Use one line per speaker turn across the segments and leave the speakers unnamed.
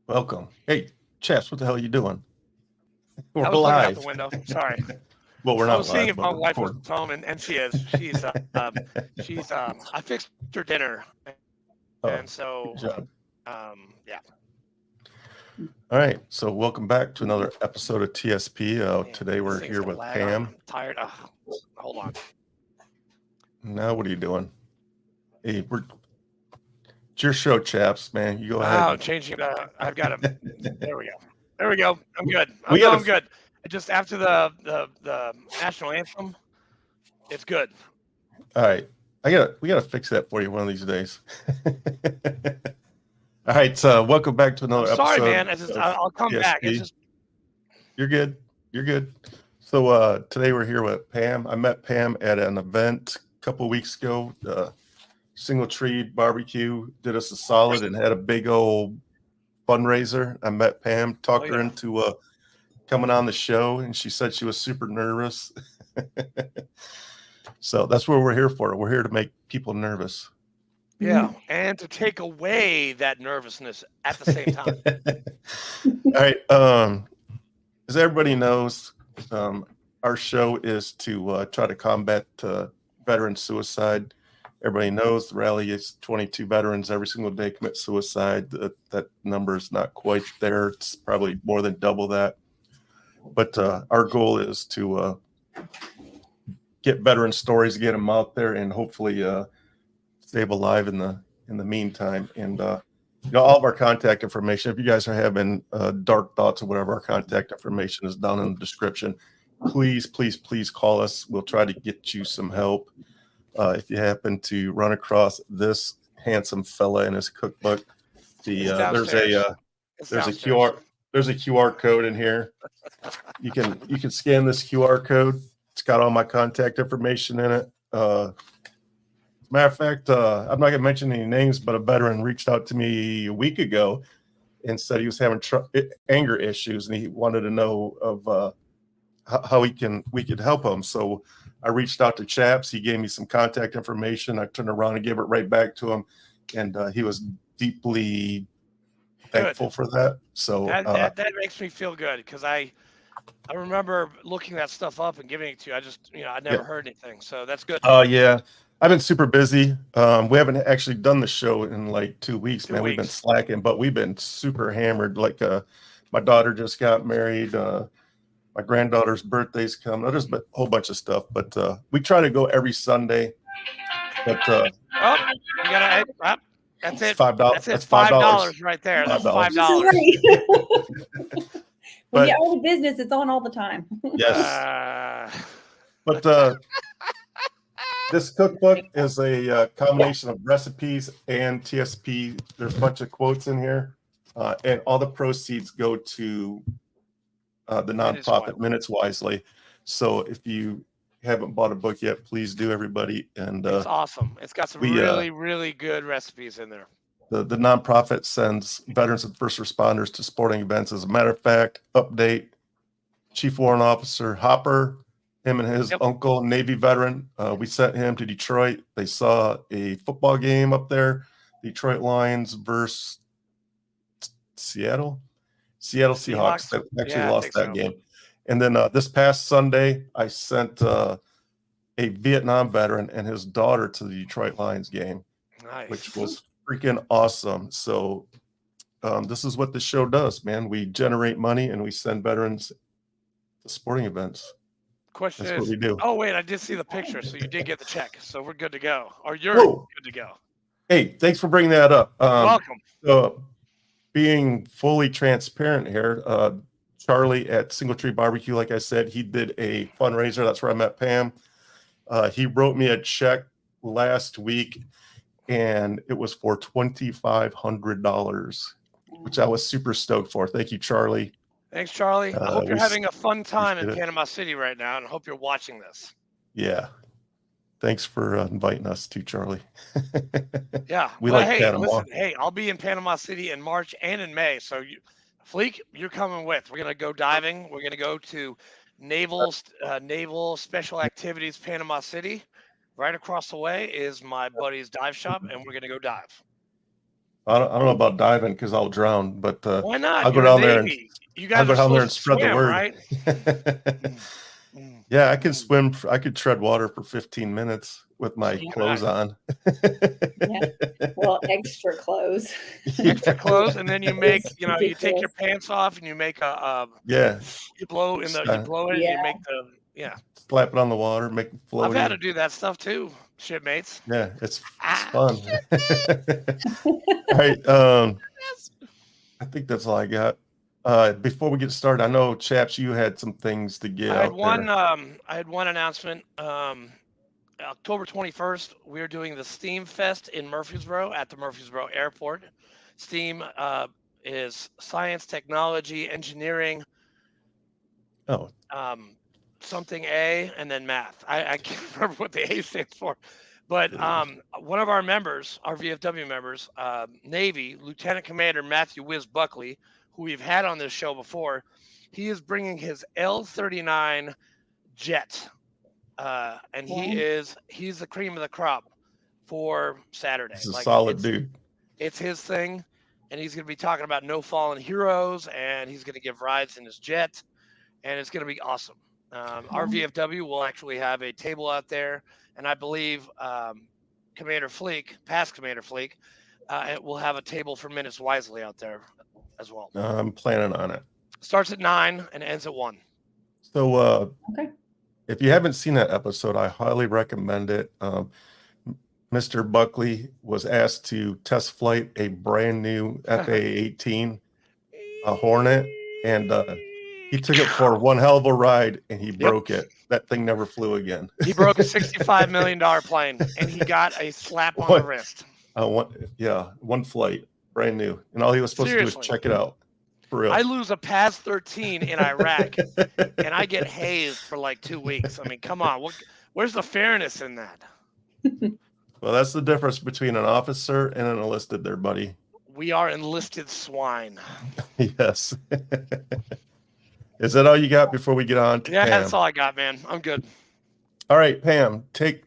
Welcome. Hey, chaps, what the hell are you doing? We're
I was looking out the
live.
window. Sorry.
Well, we're
I
not
was seeing
live,
if
but
my
we're
wife was
recording.
home, and she is. I fixed her dinner, and
Oh,
so
good job.
yeah.
All right. So, welcome back to another episode of TSP.
Man,
Today,
this
we're
thing's
here
gonna
with
lag on me.
Pam.
I'm tired. Hold on.
Now, what are you doing? Hey, it's your show, chaps, man. You go ahead.
Oh, changing. I've got to. There we go. There we go. I'm good.
We
I'm
got to.
good. Just after the national anthem, it's good.
All right. We got to fix that for you one of these days. All right. So, welcome back to
I'm
another
sorry,
episode
man.
of
I'll come back. It's
TSP.
just
You're good. You're good. So today we're here with Pam. I met Pam at an event a couple of weeks ago. Single Tree Barbecue did us a solid and had a big old fundraiser. I met Pam, talked her
yeah.
into coming on the show, and she said she was super nervous. So that's what we're here for. We're here to make people nervous.
Yeah, and to take away that nervousness at the same time.
All right. As everybody knows, our show is to try to combat veteran suicide. Everybody knows the rally is 22 veterans every single day commit suicide. That number is not quite there. It's probably more than double that. But our goal is to get veteran stories, get them out there, and hopefully save a life in the meantime. And all of our contact information. If you guys are having dark thoughts or whatever, our contact information is down in the description. Please, please, please call us. We'll try to get you some help. If you happen to run across this handsome fella in his cookbook, there's a QR code in here. You can scan this QR code. It's got all my contact information in it. Matter of fact, I'm not going to mention any names, but a veteran reached out to me a week ago and said he was having anger issues, and he wanted to know of how we could help him. So I reached out to Chaps. He gave me some contact information. I turned around and gave it right back to him, and he was deeply thankful for that. So
that makes me feel good because I remember looking that stuff up and giving it to you. I never heard anything, so that's good.
Yeah. I've been super busy. We haven't actually done the show in like 2 weeks, man. We've been slacking, but we've been super hammered. Like my daughter just got married. My granddaughter's birthday's coming. There's a whole bunch of stuff, but we try to go every Sunday. But
you gotta. That's it.
$5.
That's $5 right there. That's $5.
When you own a business, it's on all the time.
Yes. But this cookbook is a combination of recipes and TSP. There's a bunch of quotes in here, and all the proceeds go to the nonprofit Minutes Wisely. So if you haven't bought a book yet, please do, everybody. And
it's awesome. It's got some really, really good recipes in there.
The nonprofit sends veterans and first responders to sporting events. As a matter of fact, update, Chief Warrant Officer Hopper, him and his uncle, Navy veteran, we sent him to Detroit. They saw a football game up there, Detroit Lions versus Seattle Seahawks that actually lost that game. And then this past Sunday, I sent a Vietnam veteran and his daughter to the Detroit Lions game, which was freaking awesome. So this is what the show does, man. We generate money and we send veterans to sporting events.
Question
That's what we do.
Oh, wait, I did see the picture. So you did get the check. So we're good to go. Or you're good to go.
Hey, thanks for bringing that up.
Welcome.
Being fully transparent here, Charlie at Single Tree Barbecue, like I said, he did a fundraiser. That's where I met Pam. He wrote me a check last week, and it was for $2,500, which I was super stoked for. Thank you, Charlie.
Thanks, Charlie. I hope you're having a fun time in Panama City right now, and I hope you're watching this.
Yeah. Thanks for inviting us to, Charlie.
Yeah.
We like Panama.
Listen, hey, I'll be in Panama City in March and in May. So, Fleek, you're coming with. We're going to go diving. We're going to go to Naval Special Activities Panama City. Right across the way is my buddy's dive shop, and we're going to go dive.
I don't know about diving because I'll drown, but
Why not?
I'll go
You're
down
in
there and
Navy. You
I'll
guys
go
are
down there and
supposed to
spread the
swim,
word.
right? Mm,
Yeah, I can
mm.
swim. I could tread water for 15 minutes with my
So
clothes on.
Yeah. Well, extra clothes.
extra clothes, and then you make,
It's
you take your
ridiculous.
pants off and you make
Yeah,
you blow you blow it and
Yeah.
you make yeah.
slap it on the water, make it
I've had to
floaty.
do that stuff too, shipmates.
Yeah, it's
Ah,
fun. All right,
yes.
I think that's all I got. Before we get started, I know, Chaps, you had some things to get out there.
I had one announcement. October 21st, we're doing the Steam Fest in Murfreesboro at the Murfreesboro Airport. Steam is science, technology, engineering,
Oh,
something A, and then math. I can't remember what the A stands for. But one of our members, our VFW members, Navy, Lieutenant Commander Matthew Wiz Buckley, who we've had on this show before, he is bringing his L-39 jet. And
Wow.
he's the cream of the crop for Saturday.
he's a
Like
solid dude.
it's his thing, and he's going to be talking about no fallen heroes, and he's going to give rides in his jet, and it's going to be awesome. Our VFW will actually have a table out there, and I believe Commander Fleek, past Commander Fleek, it will have a table for Minutes Wisely out there as well.
I'm planning on it.
Starts at 9 and ends at 1.
So,
Okay.
if you haven't seen that episode, I highly recommend it. Mr. Buckley was asked to test flight a brand new FA-18 Hornet, and he took it for one hell of a ride, and he broke it. That thing never flew again.
He broke a $65 million plane, and he got a slap on the wrist.
One flight, brand new, and all he was supposed to do was check it out. For real.
I lose a PAS 13 in Iraq, and I get hazed for like 2 weeks. I mean, come on, where's the fairness in that?
Well, that's the difference between an officer and an enlisted, there, buddy.
We are enlisted swine.
Yes. Is that all you got before we get on to Pam?
That's all I got, man. I'm good.
All right, Pam, take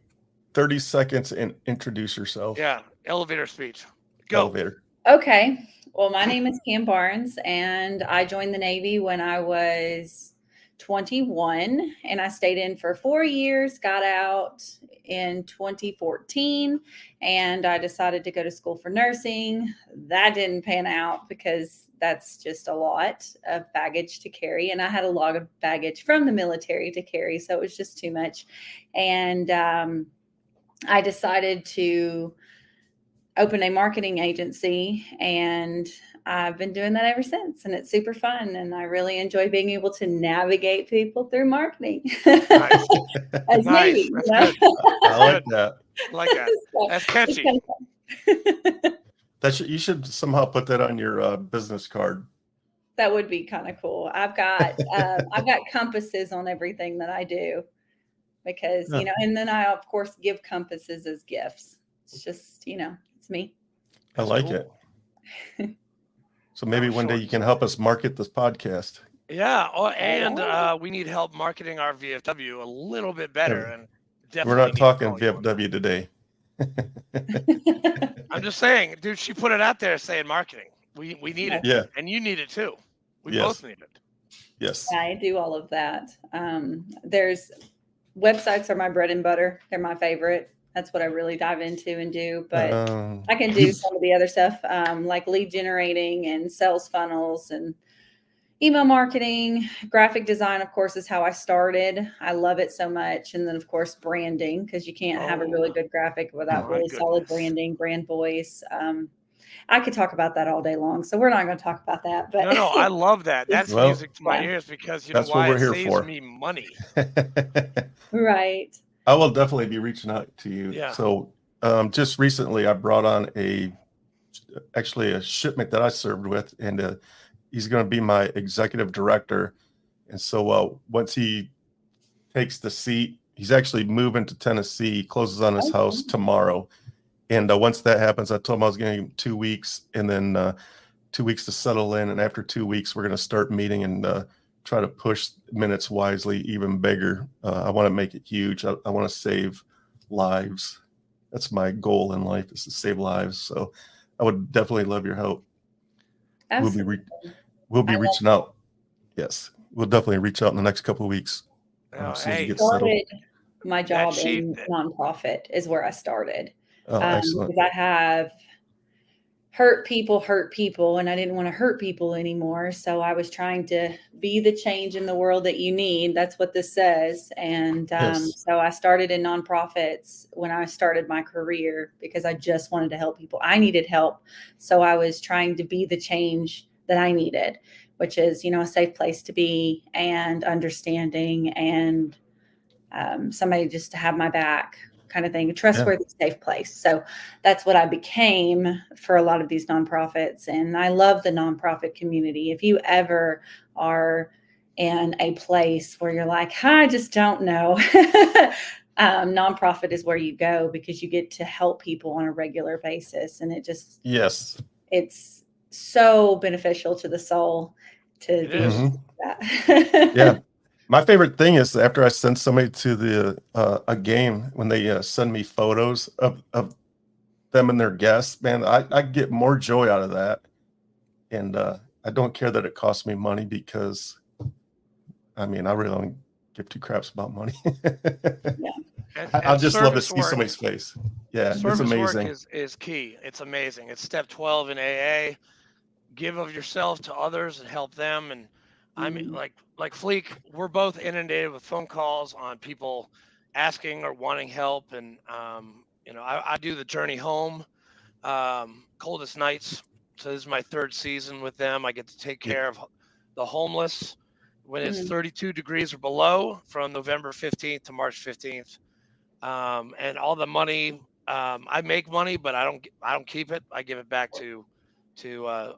30 seconds and introduce yourself.
Yeah, elevator speech. Go.
Elevator.
Okay. Well, my name is Pam Barnes, and I joined the Navy when I was 21, and I stayed in for 4 years, got out in 2014, and I decided to go to school for nursing. That didn't pan out because that's just a lot of baggage to carry, and I had a lot of baggage from the military to carry, so it was just too much. And I decided to open a marketing agency, and I've been doing that ever since, and it's super fun, and I really enjoy being able to navigate people through marketing.
Nice.
As
Nice.
Navy,
That's
you know?
good.
I like that.
I like that.
So
That's
it's
catchy.
kind of fun.
You should somehow put that on your business card.
That would be kind of cool. I've got compasses on everything that I do because,
Yeah.
and then I of course give compasses as gifts. It's just, it's me.
I
That's
like
cool.
it. So maybe one day you can help us market this podcast.
Yeah. Oh, and we need help marketing our VFW a little bit better. And definitely
We're not
need
talking
to call you on
VFW today.
that. I'm just saying, dude, she put it out there saying marketing. We need it.
Yeah.
And you need it too. We
Yes.
both need it.
Yes.
I do all of that. There's websites are my bread and butter. They're my favorite. That's what I really dive into and do. But I can do some of the other stuff, like lead generating and sales funnels and email marketing. Graphic design, of course, is how I started. I love it so much. And then, of course, branding, because you can't have a really good graphic without really solid branding, brand voice. I could talk about that all day long, so we're not going to talk about that. But
No, I love that. That's
Well,
music to my ears because you know
that's what
why?
we're
It
here
saves
for.
me money.
Right.
I will definitely be reaching out to you.
Yeah.
So just recently I brought on actually a shipmate that I served with, and he's going to be my executive director. And so once he takes the seat, he's actually moving to Tennessee, closes on his house tomorrow. And once that happens, I told him I was going to give him 2 weeks, and then 2 weeks to settle in. And after 2 weeks, we're going to start meeting and try to push Minutes Wisely even bigger. I want to make it huge. I want to save lives. That's my goal in life, is to save lives. So I would definitely love your help.
Absolutely.
We'll be
I love
reaching out. Yes, we'll definitely reach out in the next couple of weeks as soon as you get settled.
started my job
sheet-
in nonprofit is where I started.
Oh, excellent.
Because I have hurt people, and I didn't want to hurt people anymore. So I was trying to be the change in the world that you need. That's what this says. And
Yes.
so I started in nonprofits when I started my career because I just wanted to help people. I needed help. So I was trying to be the change that I needed, which is, a safe place to be and understanding and somebody just to have my back kind of thing, a trustworthy, safe place. So that's what I became for a lot of these nonprofits. And I love the nonprofit community. If you ever are in a place where you're like, I just don't know, nonprofit is where you go because you get to help people on a regular basis. And it's so beneficial to the soul to do that.
Yeah. My favorite thing is after I send somebody to a game, when they send me photos of them and their guests, man, I get more joy out of that. And I don't care that it costs me money because, I really don't give two craps about money. I just love to see somebody's face. Yeah, it's amazing.
Work is key. It's amazing. It's step 12 in AA. Give of yourself to others and help them. And I mean, like Fleek, we're both inundated with phone calls on people asking or wanting help. And, I do the Journey Home, Coldest Nights. So this is my third season with them. I get to take care of the homeless when it's 32 degrees or below from November 15th to March 15th. And all the money, I make money, but I don't keep it. I give it back to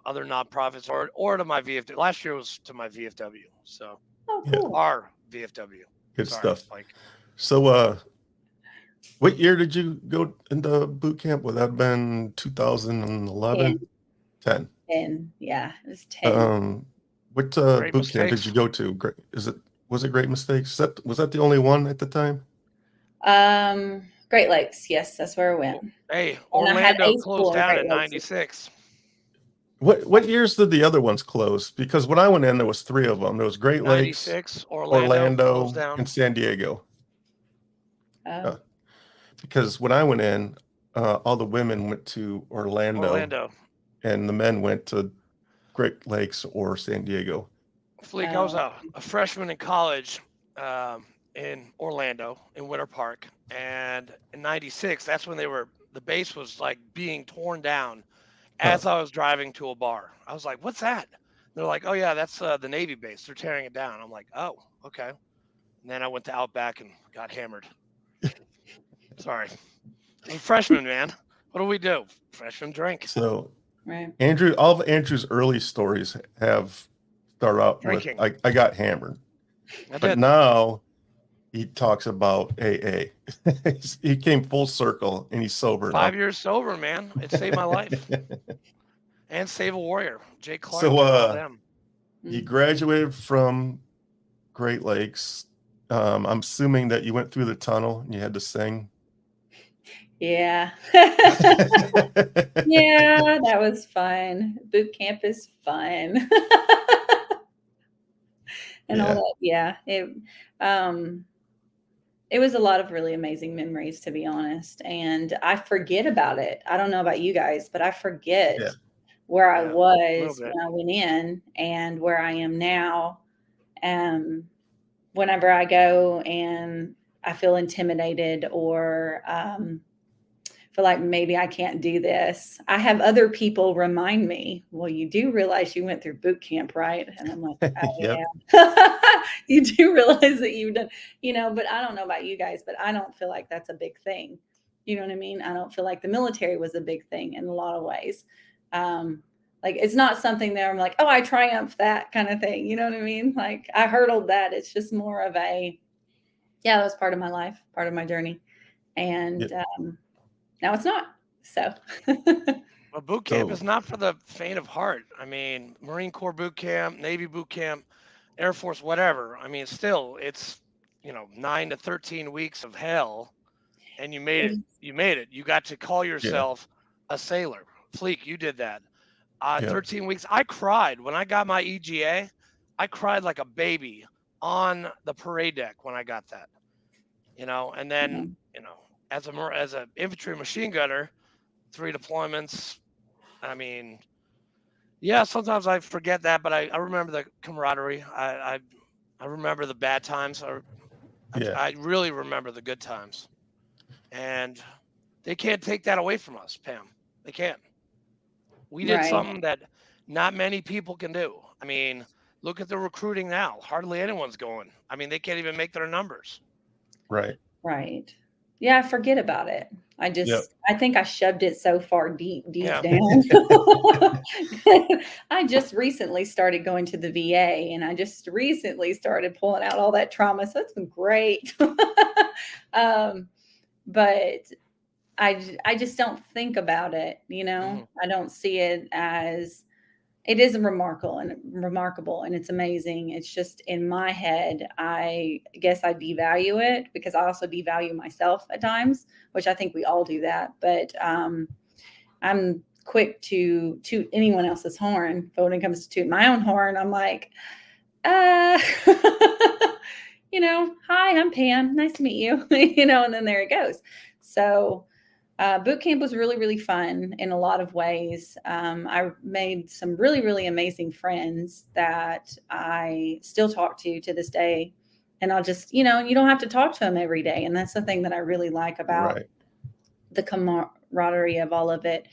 other nonprofits or to my VFW. Last year was to my VFW. So
cool.
Our VFW.
Good stuff. So what year did you go into boot camp? Would that have been 2011? 10.
Yeah, it was 10.
What boot camp did you go to? Was it Great Mistakes? Was that the only one at the time?
Great Lakes. Yes, that's where I went.
Hey, Orlando closed down in 96.
What years did the other ones close? Because when I went in, there was 3 of them. There was Great Lakes,
96,
Orlando and San Diego. Because when I went in, all the women went to Orlando. And the men went to Great Lakes or San Diego.
Fleek, I was a freshman in college in Orlando in Winter Park. And in 96, that's when the base was like being torn down as I was driving to a bar. I was like, what's that? They're like, oh yeah, that's the Navy base. They're tearing it down. I'm like, oh, okay. And then I went to Outback and got hammered. Sorry. I'm a freshman, man. What do we do? Freshman drink.
So Andrew, all of Andrew's early stories have started out drinking. With I got hammered. But now he talks about AA. He came full circle and he's sober
5 years sober, man. It saved my life. And Save a Warrior. Jake Clark.
So he graduated from Great Lakes. I'm assuming that you went through the tunnel and you had to sing.
Yeah. Yeah, that was fun. Boot camp is fun. And all that. Yeah. It was a lot of really amazing memories, to be honest. And I forget about it. I don't know about you guys, but I forget where I was when I went in and where I am now. Whenever I go and I feel intimidated or feel like maybe I can't do this, I have other people remind me, well, you do realize you went through boot camp, right? And I'm like, oh, yeah. You do realize that you've done, but I don't know about you guys, but I don't feel like that's a big thing. You know what I mean? I don't feel like the military was a big thing in a lot of ways. Like it's not something that I'm like, oh, I triumphed that kind of thing. You know what I mean? Like I hurdled that. It's just more of that was part of my life, part of my journey. And now it's not. So.
Well, boot camp is not for the faint of heart. I mean, Marine Corps boot camp, Navy boot camp, Air Force, whatever. I mean, still, it's 9 to 13 weeks of hell, and you made it. You made it. You got to call yourself a sailor. Fleek, you did that.
Yeah.
13 weeks. I cried when I got my EGA. I cried like a baby on the parade deck when I got that. And then as an infantry machine gunner, 3 deployments. I mean, yeah, sometimes I forget that, but I remember the camaraderie. I remember the bad times. I really remember the good times, and they can't take that away from us, Pam. They can't. We did something that not many people can do. I mean, look at the recruiting now. Hardly anyone's going. I mean, they can't even make their numbers.
Right.
Yeah, I forget about it. I think I shoved it so far deep
Yeah.
down. I just recently started going to the VA, and I just recently started pulling out all that trauma. So it's been great. But I just don't think about it. I don't see it as, it is remarkable and it's amazing. It's just in my head, I guess I devalue it because I also devalue myself at times, which I think we all do that. But I'm quick to toot anyone else's horn. But when it comes to toot my own horn, I'm like, hi, I'm Pam. Nice to meet you. And then there it goes. So boot camp was really, really fun in a lot of ways. I made some really, really amazing friends that I still talk to this day. And I'll just, you don't have to talk to them every day. And that's the thing that I really like about the camaraderie of all of it,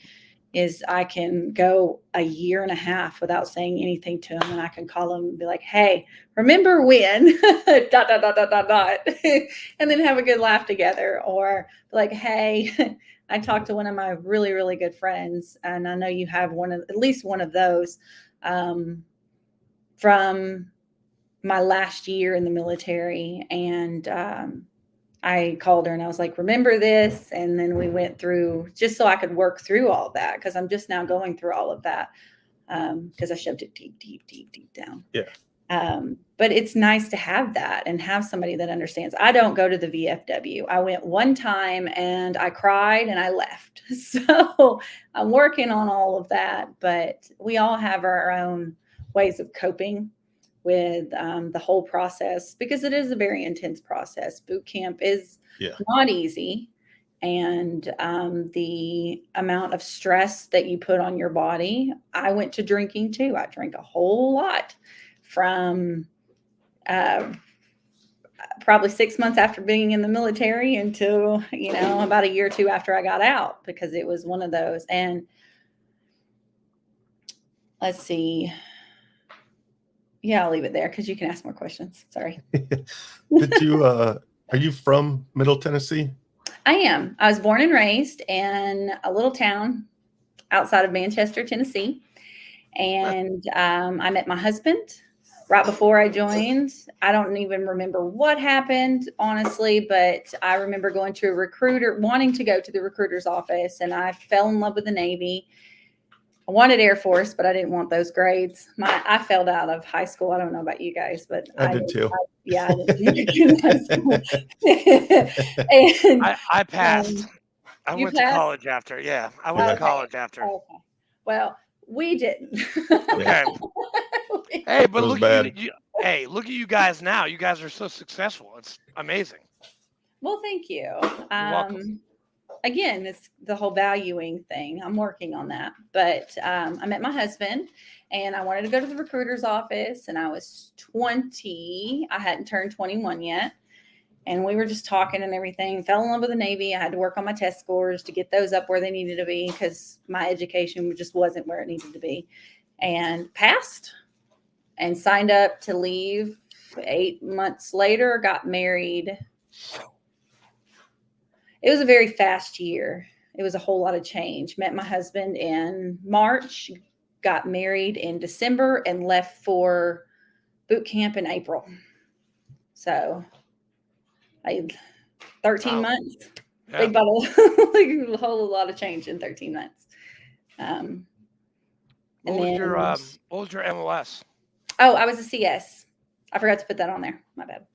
is I can go a year and a half without saying anything to them. And I can call them and be like, hey, remember when, ... and then have a good laugh together. Or like, hey, I talked to one of my really, really good friends, and I know you have at least one of those from my last year in the military. And I called her and I was like, remember this? And then we went through, just so I could work through all that, because I'm just now going through all of that because I shoved it deep down.
Yeah.
But it's nice to have that and have somebody that understands. I don't go to the VFW. I went one time and I cried and I left. So I'm working on all of that, but we all have our own ways of coping with the whole process, because it is a very intense process. Boot camp is not easy. And the amount of stress that you put on your body. I went to drinking too. I drank a whole lot from probably 6 months after being in the military until, about a year or two after I got out, because it was one of those. And let's see. Yeah, I'll leave it there because you can ask more questions. Sorry.
Are you from Middle Tennessee?
I am. I was born and raised in a little town outside of Manchester, Tennessee. And I met my husband right before I joined. I don't even remember what happened, honestly, but I remember wanting to go to the recruiter's office, and I fell in love with the Navy. I wanted Air Force, but I didn't want those grades. I failed out of high school. I don't know about you guys, but
I did too.
I did high school. And,
I passed. I went to college after. Yeah, I went to college after.
Okay. Well, we didn't.
Okay. Hey, but look at you. Hey, look at you guys now. You guys are so successful. It's amazing.
Well, thank you.
You're welcome.
Again, it's the whole valuing thing. I'm working on that. But I met my husband, and I wanted to go to the recruiter's office, and I was 20. I hadn't turned 21 yet. And we were just talking and everything. Fell in love with the Navy. I had to work on my test scores to get those up where they needed to be, because my education just wasn't where it needed to be. And passed and signed up to leave. 8 months later, got married. It was a very fast year. It was a whole lot of change. Met my husband in March, got married in December, and left for boot camp in April. So 13 months.
Yeah.
Big bottle, a whole lot of change in 13 months.
What was your MOS?
Oh, I was a CS. I forgot to put that on there. My bad.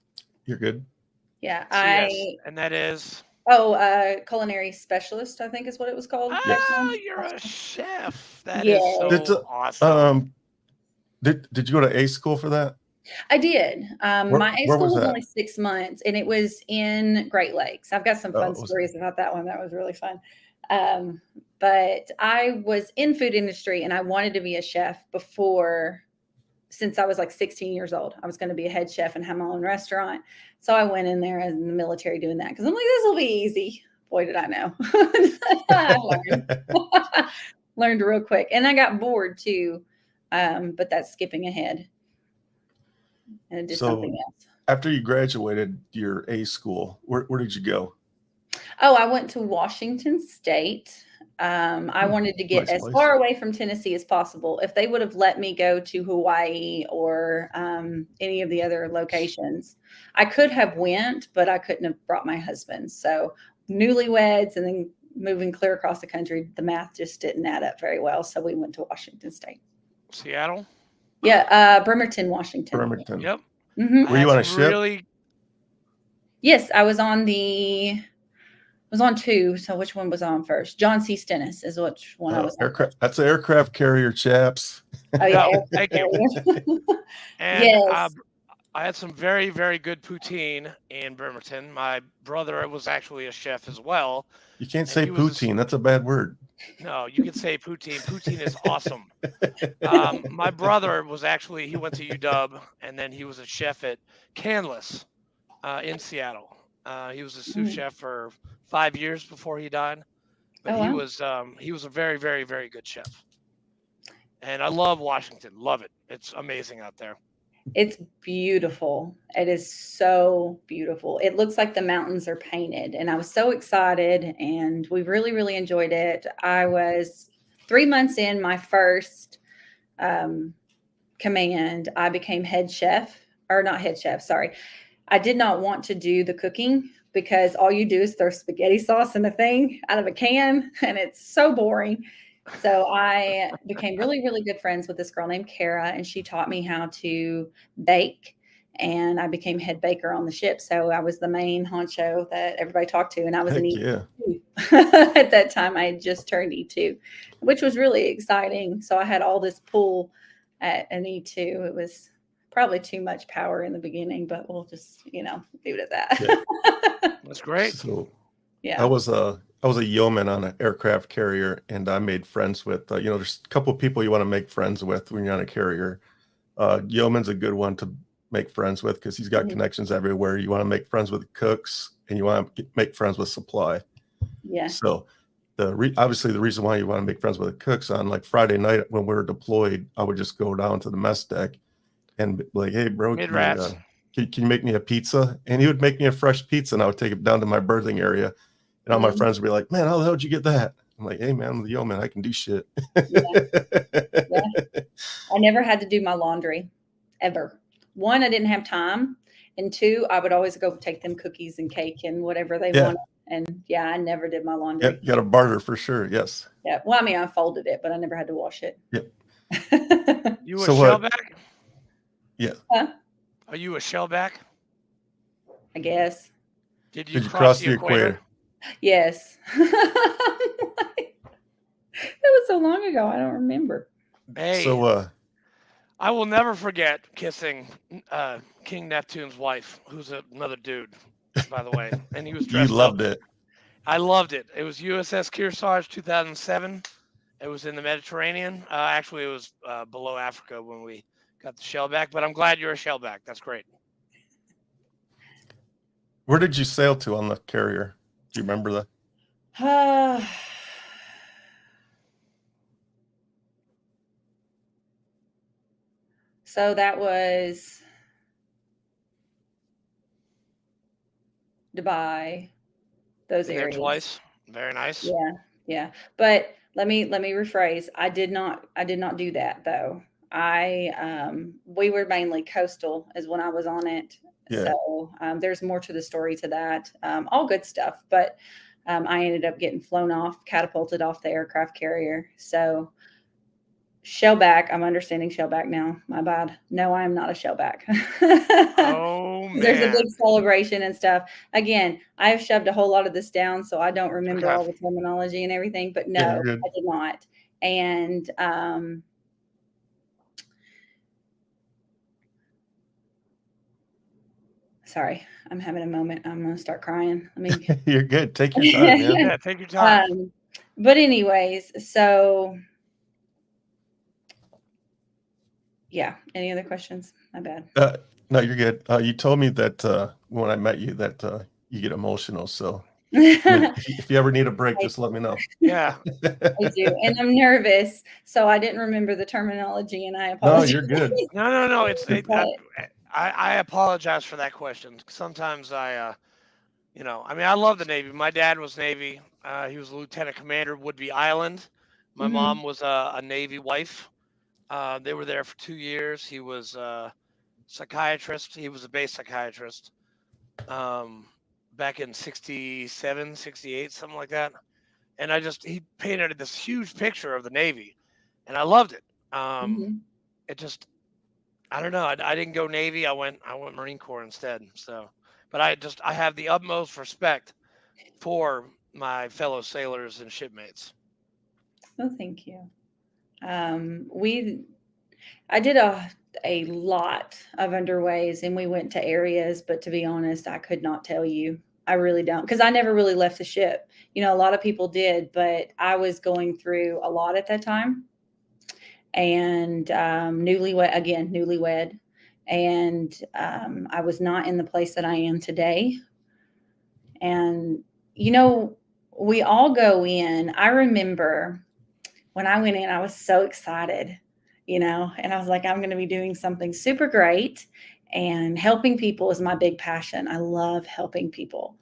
You're good.
Yeah,
CS. And that is
Culinary specialist, I think is what it was called.
Yes.
You're a chef. That
Yeah.
is so
Did,
awesome.
did you go to A school for that?
I did. My A
where
school
was
was
that?
only 6 months, and it was in Great Lakes. I've got some fun stories about that one. That was really fun. But I was in food industry, and I wanted to be a chef since I was like 16 years old. I was going to be a head chef and have my own restaurant. So I went in there in the military doing that because I'm like, this will be easy. Boy, did I know. I learned real quick. And I got bored too. But that's skipping ahead. And I did something else.
After you graduated your A school, where did you go?
Oh, I went to Washington State. I wanted to get as far away from Tennessee as possible. If they would have let me go to Hawaii or any of the other locations, I could have went, but I couldn't have brought my husband. So newlyweds and then moving clear across the country, the math just didn't add up very well. So we went to Washington State.
Seattle?
Yeah, Bremerton, Washington.
Bremerton.
Yep.
Mm-hmm.
Were you on a ship?
Yes, I was on two. So which one was on first? John C. Stennis is which one I was on.
That's an aircraft carrier, chaps.
Oh, yeah.
No, thank you. And
yes.
I had some very, very good poutine in Bremerton. My brother was actually a chef as well.
You can't say poutine. That's a bad word.
No, you can say poutine. Poutine is awesome. My brother he went to UW, and then he was a chef at Canlis in Seattle. He was a sous chef for 5 years before he died. But he was a very, very, very good chef. And I love Washington. Love it. It's amazing out there.
It's beautiful. It is so beautiful. It looks like the mountains are painted. And I was so excited, and we really, really enjoyed it. I was 3 months in my first command. I became head chef, or not head chef, sorry. I did not want to do the cooking because all you do is throw spaghetti sauce in a thing out of a can, and it's so boring. So I became really, really good friends with this girl named Kara, and she taught me how to bake, and I became head baker on the ship. So I was the main honcho that everybody talked to, and I was an E2. At that time, I had just turned E2, which was really exciting. So I had all this pull at an E2. It was probably too much power in the beginning, but we'll just, leave it at that.
Yeah. That's great.
So
yeah,
I was a yeoman on an aircraft carrier, and I made friends with, there's a couple of people you want to make friends with when you're on a carrier. Yeoman's a good one to make friends with because he's got connections everywhere. You want to make friends with cooks, and you want to make friends with supply.
Yeah.
So obviously the reason why you want to make friends with the cooks, on like Friday night when we were deployed, I would just go down to the mess deck and be like, hey, bro, can you make me a pizza? And he would make me a fresh pizza, and I would take it down to my berthing area. And all my friends would be like, man, how the hell did you get that? I'm like, hey, man, I'm the yeoman. I can do shit.
Yeah. I never had to do my laundry, ever. One, I didn't have time. And two, I would always go take them cookies and cake and whatever they wanted. And I never did my laundry.
Yeah, you got a barter for sure. Yes.
Yeah. Well, I mean, I folded it, but I never had to wash it.
Yep.
You a shellback?
Yeah.
Huh?
Are you a shellback?
I guess.
Did you cross the equator?
Yes. It was so long ago. I don't remember.
Hey,
so
I will never forget kissing King Neptune's wife, who's another dude, by the way. And he was dressed
You loved
up.
it.
I loved it. It was USS Kearsarge 2007. It was in the Mediterranean. Actually, it was below Africa when we got the shellback, but I'm glad you're a shellback. That's great.
Where did you sail to on the carrier? Do you remember that?
So that was Dubai, those areas.
There twice. Very nice.
Yeah. But let me rephrase. I did not do that though. We were mainly coastal is when I was on it.
Yeah.
So there's more to the story to that. All good stuff, but I ended up getting flown off, catapulted off the aircraft carrier. So shellback. I'm understanding shellback now. My bad. No, I am not a shellback.
Oh
There's a
man.
big celebration and stuff. Again, I've shoved a whole lot of this down, so I don't remember
Okay.
all the terminology and everything. But
Yeah,
no,
you're good.
I did not. And sorry, I'm having a moment. I'm gonna start crying. Let me.
You're good. Take your time, man.
Yeah, take your time.
But anyways, so yeah. Any other questions? My bad.
No, you're good. You told me that when I met you that you get emotional. So I mean, if you ever need a break, just let me know.
Yeah.
I do, and I'm nervous, so I didn't remember the terminology, and I
No,
apologize.
you're good.
No.
But
I apologize for that question. Sometimes I mean, I love the Navy. My dad was Navy. He was a lieutenant commander, Woodby Island. My mom was a Navy wife. They were there for 2 years. He was a psychiatrist. He was a base psychiatrist back in 67, 68, something like that. And he painted this huge picture of the Navy, and I loved it. It just, I don't know. I didn't go Navy. I went Marine Corps instead. So, but I have the utmost respect for my fellow sailors and shipmates.
oh, thank you. I did a lot of underways, and we went to areas, but to be honest, I could not tell you. I really don't, because I never really left the ship. You know, a lot of people did, but I was going through a lot at that time, and newlywed, and I was not in the place that I am today. And you know, we all go in. I remember when I went in, I was so excited, you know, and I was like, I'm going to be doing something super great, and helping people is my big passion. I love helping people.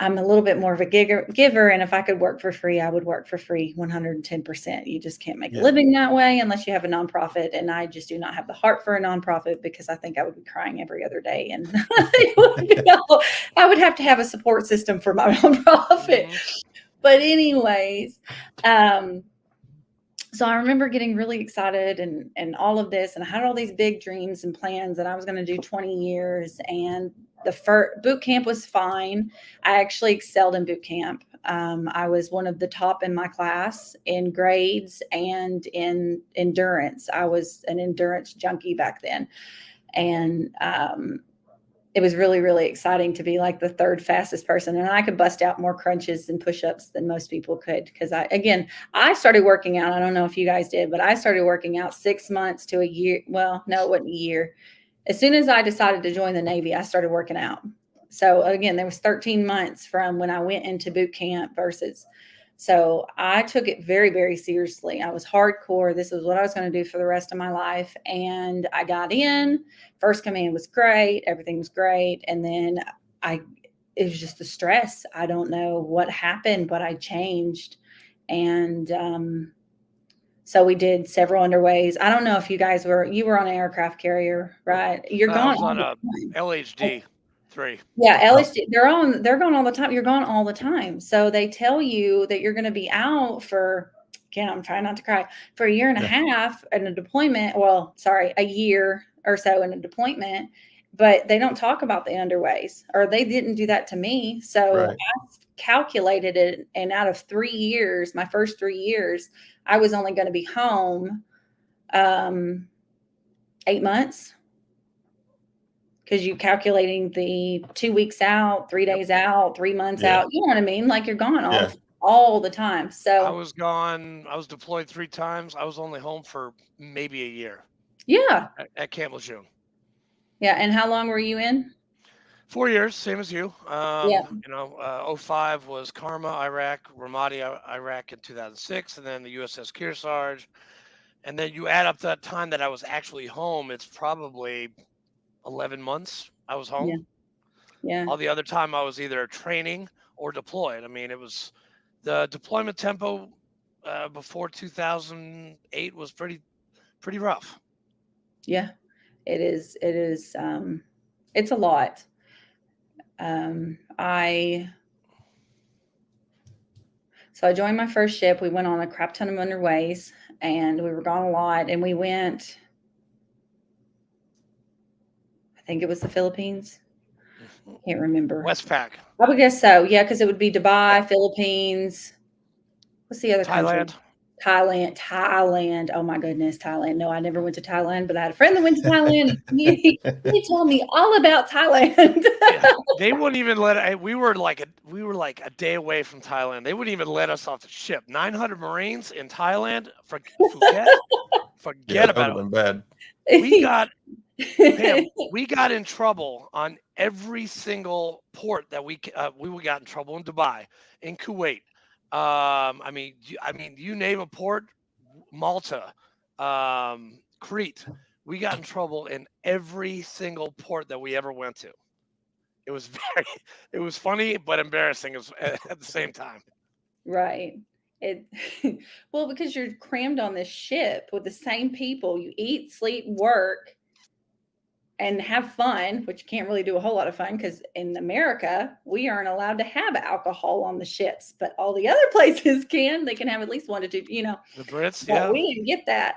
I'm a little bit more of a giver, and if I could work for free, I would work for free 110%. You just can't make a living that way unless you have a nonprofit, and I just do not have the heart for a nonprofit, because I think I would be crying every other day, and I would have to have a support system for my nonprofit. But anyways, so I remember getting really excited and all of this, and I had all these big dreams and plans that I was going to do 20 years. And the first boot camp was fine. I actually excelled in boot camp. I was one of the top in my class in grades and in endurance. I was an endurance junkie back then. And it was really, really exciting to be like the third fastest person. And I could bust out more crunches and push-ups than most people could. Because I started working out. I don't know if you guys did, but I started working out 6 months to a year. Well, no, it wasn't a year. As soon as I decided to join the Navy, I started working out. So again, there was 13 months from when I went into boot camp versus. So I took it very, very seriously. I was hardcore. This is what I was going to do for the rest of my life. And I got in. First command was great. Everything was great. And then it was just the stress. I don't know what happened, but I changed. And so we did several underways. I don't know if you were on an aircraft carrier, right? You're
I
gone
was on a LHD 3.
Yeah, LSD, they're gone all the time. You're gone all the time. So they tell you that you're going to be out for, again, I'm trying not to cry, for a year and a half in a deployment. Well, sorry, a year or so in a deployment, but they don't talk about the underways, or they didn't do that to me. So I calculated it. And out of 3 years, my first 3 years, I was only going to be home 8 months. Because you're calculating the 2 weeks out, 3 days out, 3 months out. You know what I mean? Like you're gone all the time. So
I was gone. I was deployed 3 times. I was only home for maybe a year.
Yeah.
At Camp Lejeune.
Yeah. And how long were you in?
4 years, same as you.
Yeah.
05 was Karma, Iraq, Ramadi, Iraq in 2006, and then the USS Kearsarge. And then you add up that time that I was actually home, it's probably 11 months I was home.
Yeah.
All the other time I was either training or deployed. I mean, it was the deployment tempo before 2008 was pretty rough.
Yeah, it is. It's a lot. So I joined my first ship. We went on a crap ton of underways, and we were gone a lot. And we went, I think it was the Philippines. Can't remember.
Westpac.
I would guess so. Yeah, because it would be Dubai, Philippines. What's the other country? Thailand. Oh my goodness, Thailand. No, I never went to Thailand, but I had a friend that went to Thailand. He told me all about Thailand.
Yeah, they wouldn't even let. We were like a day away from Thailand. They wouldn't even let us off the ship. 900 Marines in Thailand. Phuket. Forget
that would
about
have
it.
been bad.
We got in trouble on every single port that we got in trouble in Dubai, in Kuwait. I mean, you name a port, Malta, Crete. We got in trouble in every single port that we ever went to. It was it was funny but embarrassing at the same time.
Right. Well, because you're crammed on this ship with the same people. You eat, sleep, work, and have fun, which you can't really do a whole lot of fun because in America, we aren't allowed to have alcohol on the ships, but all the other places can. They can have at least 1 to 2,
The Brits,
but
yeah.
we didn't get that.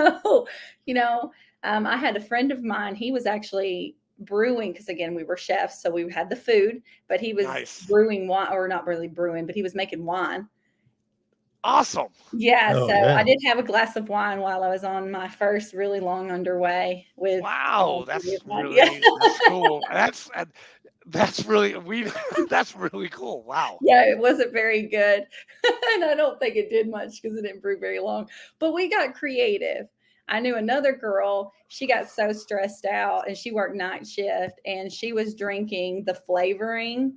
So, I had a friend of mine, he was actually brewing, because again, we were chefs, so we had the food, but he was brewing wine, or not really brewing, but he was making wine.
Awesome.
Yeah, so I did have a glass of wine while I was on my first really long underway with.
Wow, that's cool. That's really that's really cool. Wow.
Yeah, it wasn't very good. And I don't think it did much because it didn't brew very long. But we got creative. I knew another girl, she got so stressed out and she worked night shift and she was drinking the flavoring,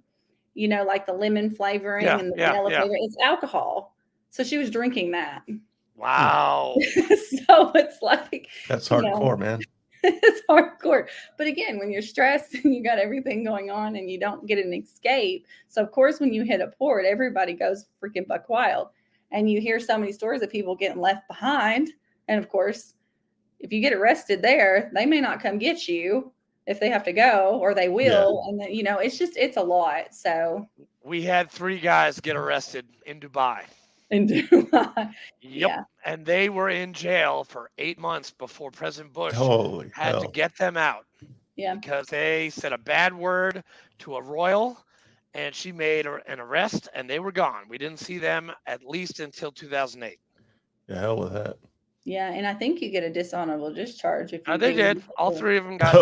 like the lemon flavoring and the vanilla flavoring. It's alcohol. So she was drinking that.
Wow.
So it's like.
That's hardcore, man.
It's hardcore. But again, when you're stressed and you got everything going on and you don't get an escape. So of course, when you hit a port, everybody goes freaking buck wild. And you hear so many stories of people getting left behind. And of course, if you get arrested there, they may not come get you if they have to go, or they will. Yeah. And then, it's a lot. So
we had 3 guys get arrested in Dubai.
Yep.
Yeah. And they were in jail for 8 months before President Bush had to get them out.
Yeah.
Because they said a bad word to a royal and she made an arrest and they were gone. We didn't see them at least until 2008.
The hell with that.
Yeah, and I think you get a dishonorable discharge if you.
They did. All 3 of them got.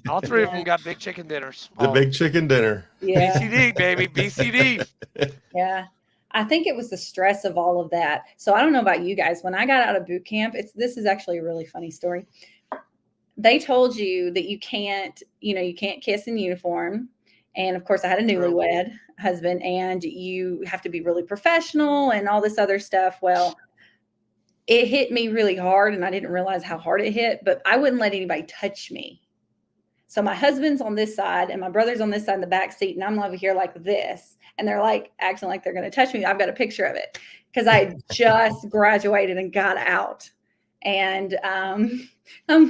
All 3 of them got big chicken dinners.
The big chicken dinner.
Yeah.
BCD, baby, BCD.
Yeah, I think it was the stress of all of that. So I don't know about you guys. When I got out of boot camp, this is actually a really funny story. They told you that you can't kiss in uniform. And of course, I had a newlywed husband, and you have to be really professional and all this other stuff. Well, it hit me really hard, and I didn't realize how hard it hit, but I wouldn't let anybody touch me. So my husband's on this side and my brother's on this side in the back seat, and I'm over here like this. And they're like acting like they're going to touch me. I've got a picture of it because I just graduated and got out. And I'm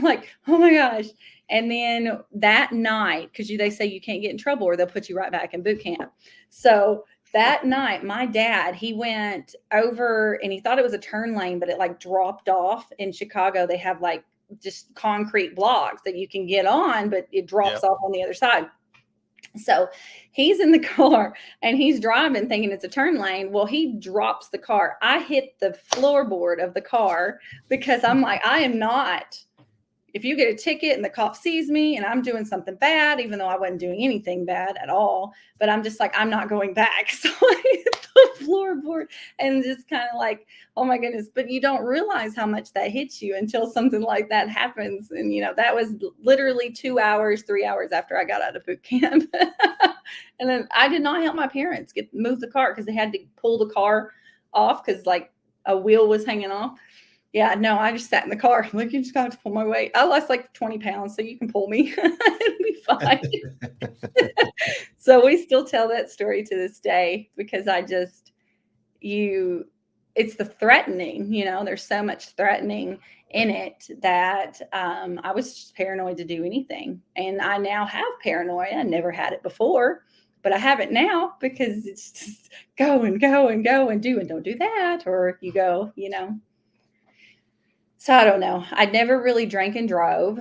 like, oh my gosh. And then that night, because they say you can't get in trouble or they'll put you right back in boot camp. So that night, my dad, he went over and he thought it was a turn lane, but it like dropped off. In Chicago, they have like just concrete blocks that you can get on, but it drops off on the other side. So he's in the car and he's driving thinking it's a turn lane. Well, he drops the car. I hit the floorboard of the car because I'm like, I am not. If you get a ticket and the cop sees me and I'm doing something bad, even though I wasn't doing anything bad at all, but I'm just like, I'm not going back. So I hit the floorboard and just kind of like, oh my goodness. But you don't realize how much that hits you until something like that happens. And, that was literally 3 hours after I got out of boot camp. And then I did not help my parents move the car because they had to pull the car off because like a wheel was hanging off. Yeah, no, I just sat in the car. Like, you just got to pull my weight. I lost like 20 pounds, so you can pull me. It'll be fine. So we still tell that story to this day because it's the threatening, there's so much threatening in it that I was just paranoid to do anything. And I now have paranoia. I never had it before, but I have it now because it's just go and go and go and do and don't do that, or you go, So I don't know. I never really drank and drove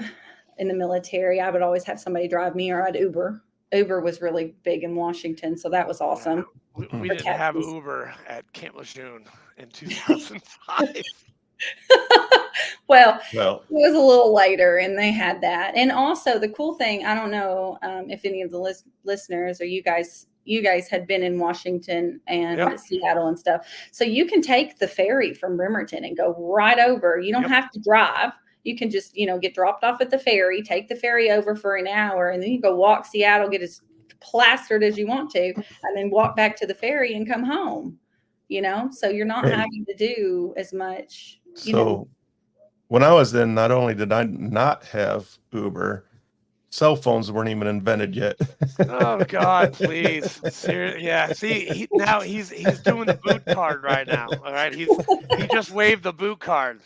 in the military. I would always have somebody drive me, or I'd Uber. Uber was really big in Washington, so that was awesome.
We didn't have Uber at Camp Lejeune in 2005.
Well, it was a little later, and they had that. And also, the cool thing, I don't know if any of the listeners or you guys had been in Washington and Seattle and stuff. So you can take the ferry from Bremerton and go right over. You don't have to drive. You can just, get dropped off at the ferry, take the ferry over for an hour, and then you go walk Seattle, get as plastered as you want to, and then walk back to the ferry and come home. So you're not having to do as much.
When I was in, not only did I not have Uber, cell phones weren't even invented yet.
Oh God, please. Seriously. Yeah. See, now he's doing the boot card right now. All right. He just waved the boot card.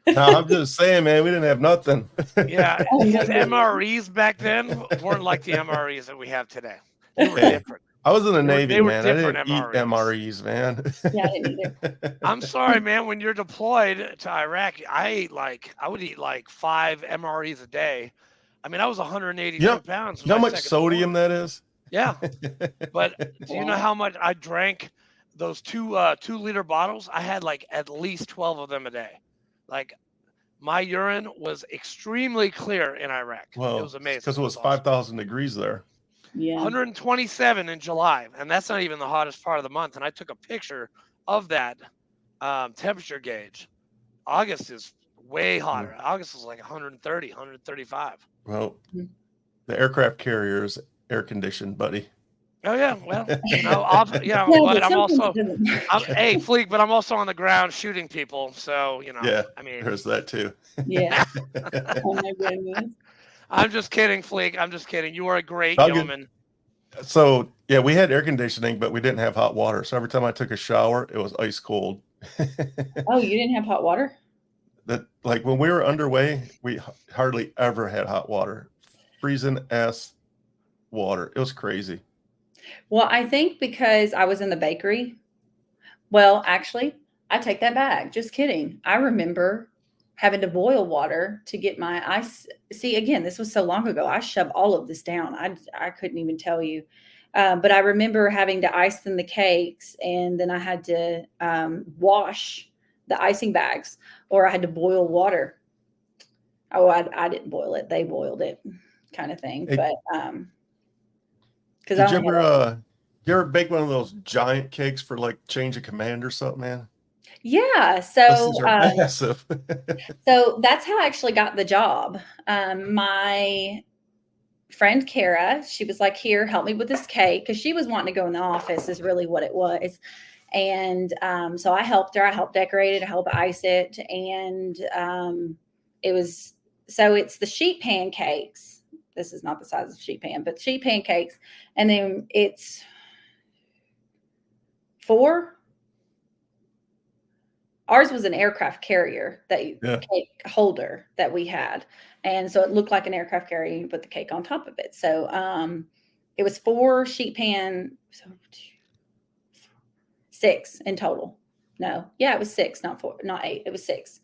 No, I'm just saying, man, we didn't have nothing.
Yeah. His MREs back then weren't like the MREs that we have today. They were different.
I was in the Navy, man. I didn't eat
MREs,
man.
Yeah, I didn't either.
I'm sorry, man. When you're deployed to Iraq, I would eat like 5 MREs a day. I mean, I was 182 pounds.
You know how much sodium that is?
Yeah. But do you know how much I drank those 2-liter bottles? I had like at least 12 of them a day. Like my urine was extremely clear in Iraq.
Well,
it was amazing.
Because it was 5,000 degrees there.
Yeah.
127 in July. And that's not even the hottest part of the month. And I took a picture of that temperature gauge. August is way hotter. August is like 130, 135.
Well, the aircraft carrier is air conditioned, buddy.
Oh yeah, well, but hey, Fleek, but I'm also on the ground shooting people, so
Yeah,
I mean,
there's that too.
Yeah. Oh my goodness.
I'm just kidding, Fleek. I'm just kidding. You are a great yeoman.
So yeah, we had air conditioning, but we didn't have hot water. So every time I took a shower, it was ice cold.
Oh, you didn't have hot water?
Like when we were underway, we hardly ever had hot water. Freezing ass water. It was crazy.
Well, I think because I was in the bakery. Well, actually, I take that back. Just kidding. I remember having to boil water to get my ice. See, again, this was so long ago. I shoved all of this down. I couldn't even tell you. But I remember having to ice in the cakes, and then I had to wash the icing bags, or I had to boil water. Oh, I didn't boil it. They boiled it, kind of thing. But
did you ever bake one of those giant cakes for like change of command or something, man?
Yeah. So
massive.
So that's how I actually got the job. My friend Kara, she was like, "Here, help me with this cake," because she was wanting to go in the office, is really what it was. And so I helped her. I helped decorate it. I helped ice it. And it's the sheet pan cakes. This is not the size of sheet pan, but sheet pancakes. And then it's 4. Ours was an aircraft carrier cake holder that we had. And so it looked like an aircraft carrier. You put the cake on top of it. So it was 4 sheet pan. So 6 in total. No. Yeah, it was 6, not 4, not 8. It was 6.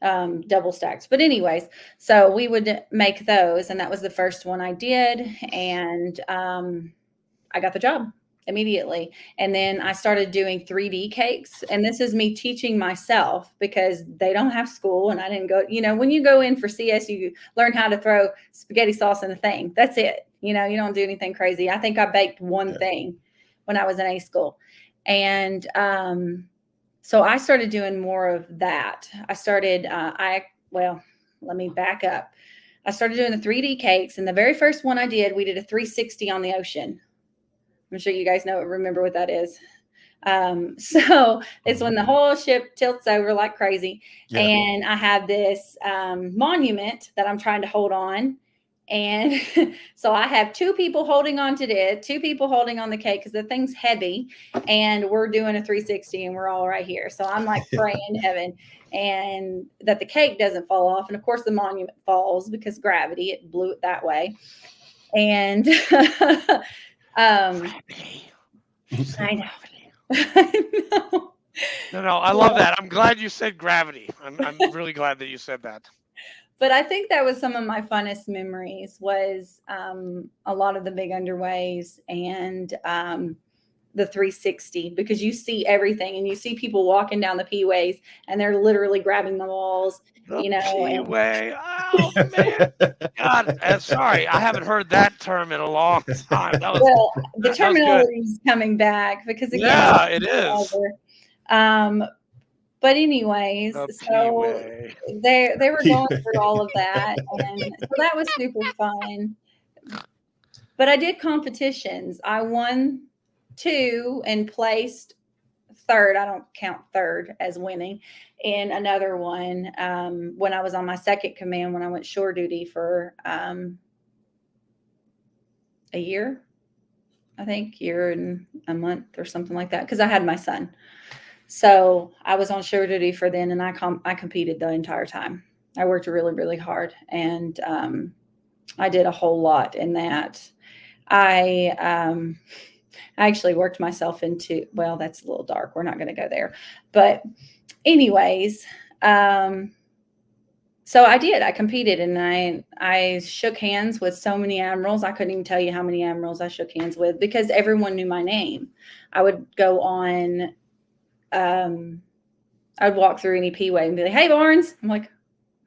Double stacks. But anyways, so we would make those, and that was the first one I did. And I got the job immediately. And then I started doing 3D cakes. And this is me teaching myself, because they don't have school, and I didn't go, when you go in for CS, you learn how to throw spaghetti sauce in a thing. That's it. You don't do anything crazy. I think I baked one thing when I was in A school. And so I started doing more of that. I started, let me back up. I started doing the 3D cakes, and the very first one I did, we did a 360 on the ocean. I'm sure you guys remember what that is. So it's when the whole ship tilts over like crazy. Yeah. And I have this monument that I'm trying to hold on. And so I have 2 people holding on to it, 2 people holding on the cake, because the thing's heavy, and we're doing a 360, and we're all right here. So I'm like praying to heaven and that the cake doesn't fall off. And of course the monument falls because gravity, it blew it that way. And I know. No.
No, I love that. I'm glad you said gravity. I'm really glad that you said that.
But I think that was some of my funnest memories was a lot of the big underways and the 360, because you see everything and you see people walking down the P-ways and they're literally grabbing the walls,
The
you know.
P-way. Oh, man. God, sorry. I haven't heard that term in a long time. That was,
well, the
that was
terminology is coming back because, again,
yeah, it is.
But anyways,
The
so
P-way.
they were going through all of that, and so that was super fun. But I did competitions. I won 2 and placed third. I don't count third as winning. In another one, when I was on my second command, when I went shore duty for a year, I think, year and a month or something like that, because I had my son. So I was on shore duty for then, and I competed the entire time. I worked really, really hard, and I did a whole lot in that. I actually worked myself into, well, that's a little dark. We're not going to go there. But anyways, so I did. I competed, and I shook hands with so many admirals. I couldn't even tell you how many admirals I shook hands with because everyone knew my name. I would go on, I'd walk through any P-way and be like, "Hey, Barnes." I'm like,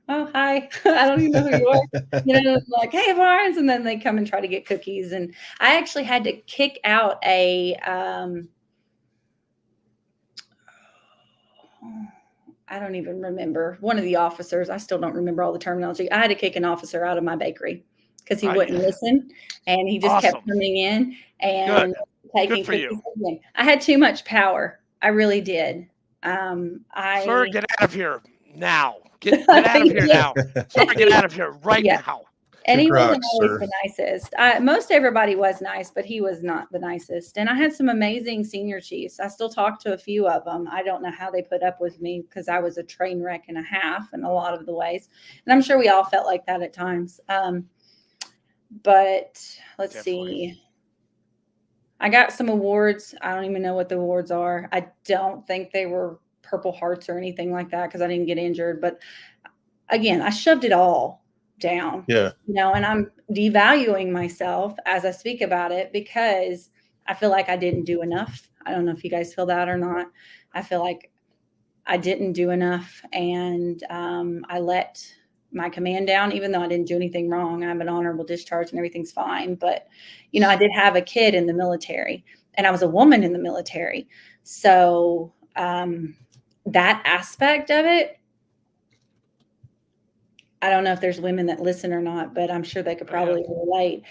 "Oh, hi." I don't even know who you are. You know, like, "Hey, Barnes." And then they come and try to get cookies. And I actually had to kick out a, I don't even remember, one of the officers. I still don't remember all the terminology. I had to kick an officer out of my bakery because he wouldn't listen, and he just kept coming in and taking cookies again. I had too much power. I really did.
Sir, get out of here now. Get out of here now. Sir, get out of here right now.
And he wasn't always the nicest. Most everybody was nice, but he was not the nicest. And I had some amazing senior chiefs. I still talk to a few of them. I don't know how they put up with me because I was a train wreck and a half in a lot of the ways. And I'm sure we all felt like that at times. But let's see. I got some awards. I don't even know what the awards are. I don't think they were Purple Hearts or anything like that because I didn't get injured. But again, I shoved it all down.
Yeah.
You know, and I'm devaluing myself as I speak about it because I feel like I didn't do enough. I don't know if you guys feel that or not. I feel like I didn't do enough, and I let my command down, even though I didn't do anything wrong. I have an honorable discharge and everything's fine. But, you know, I did have a kid in the military, and I was a woman in the military. So that aspect of it, I don't know if there's women that listen or not, but I'm sure they could probably relate.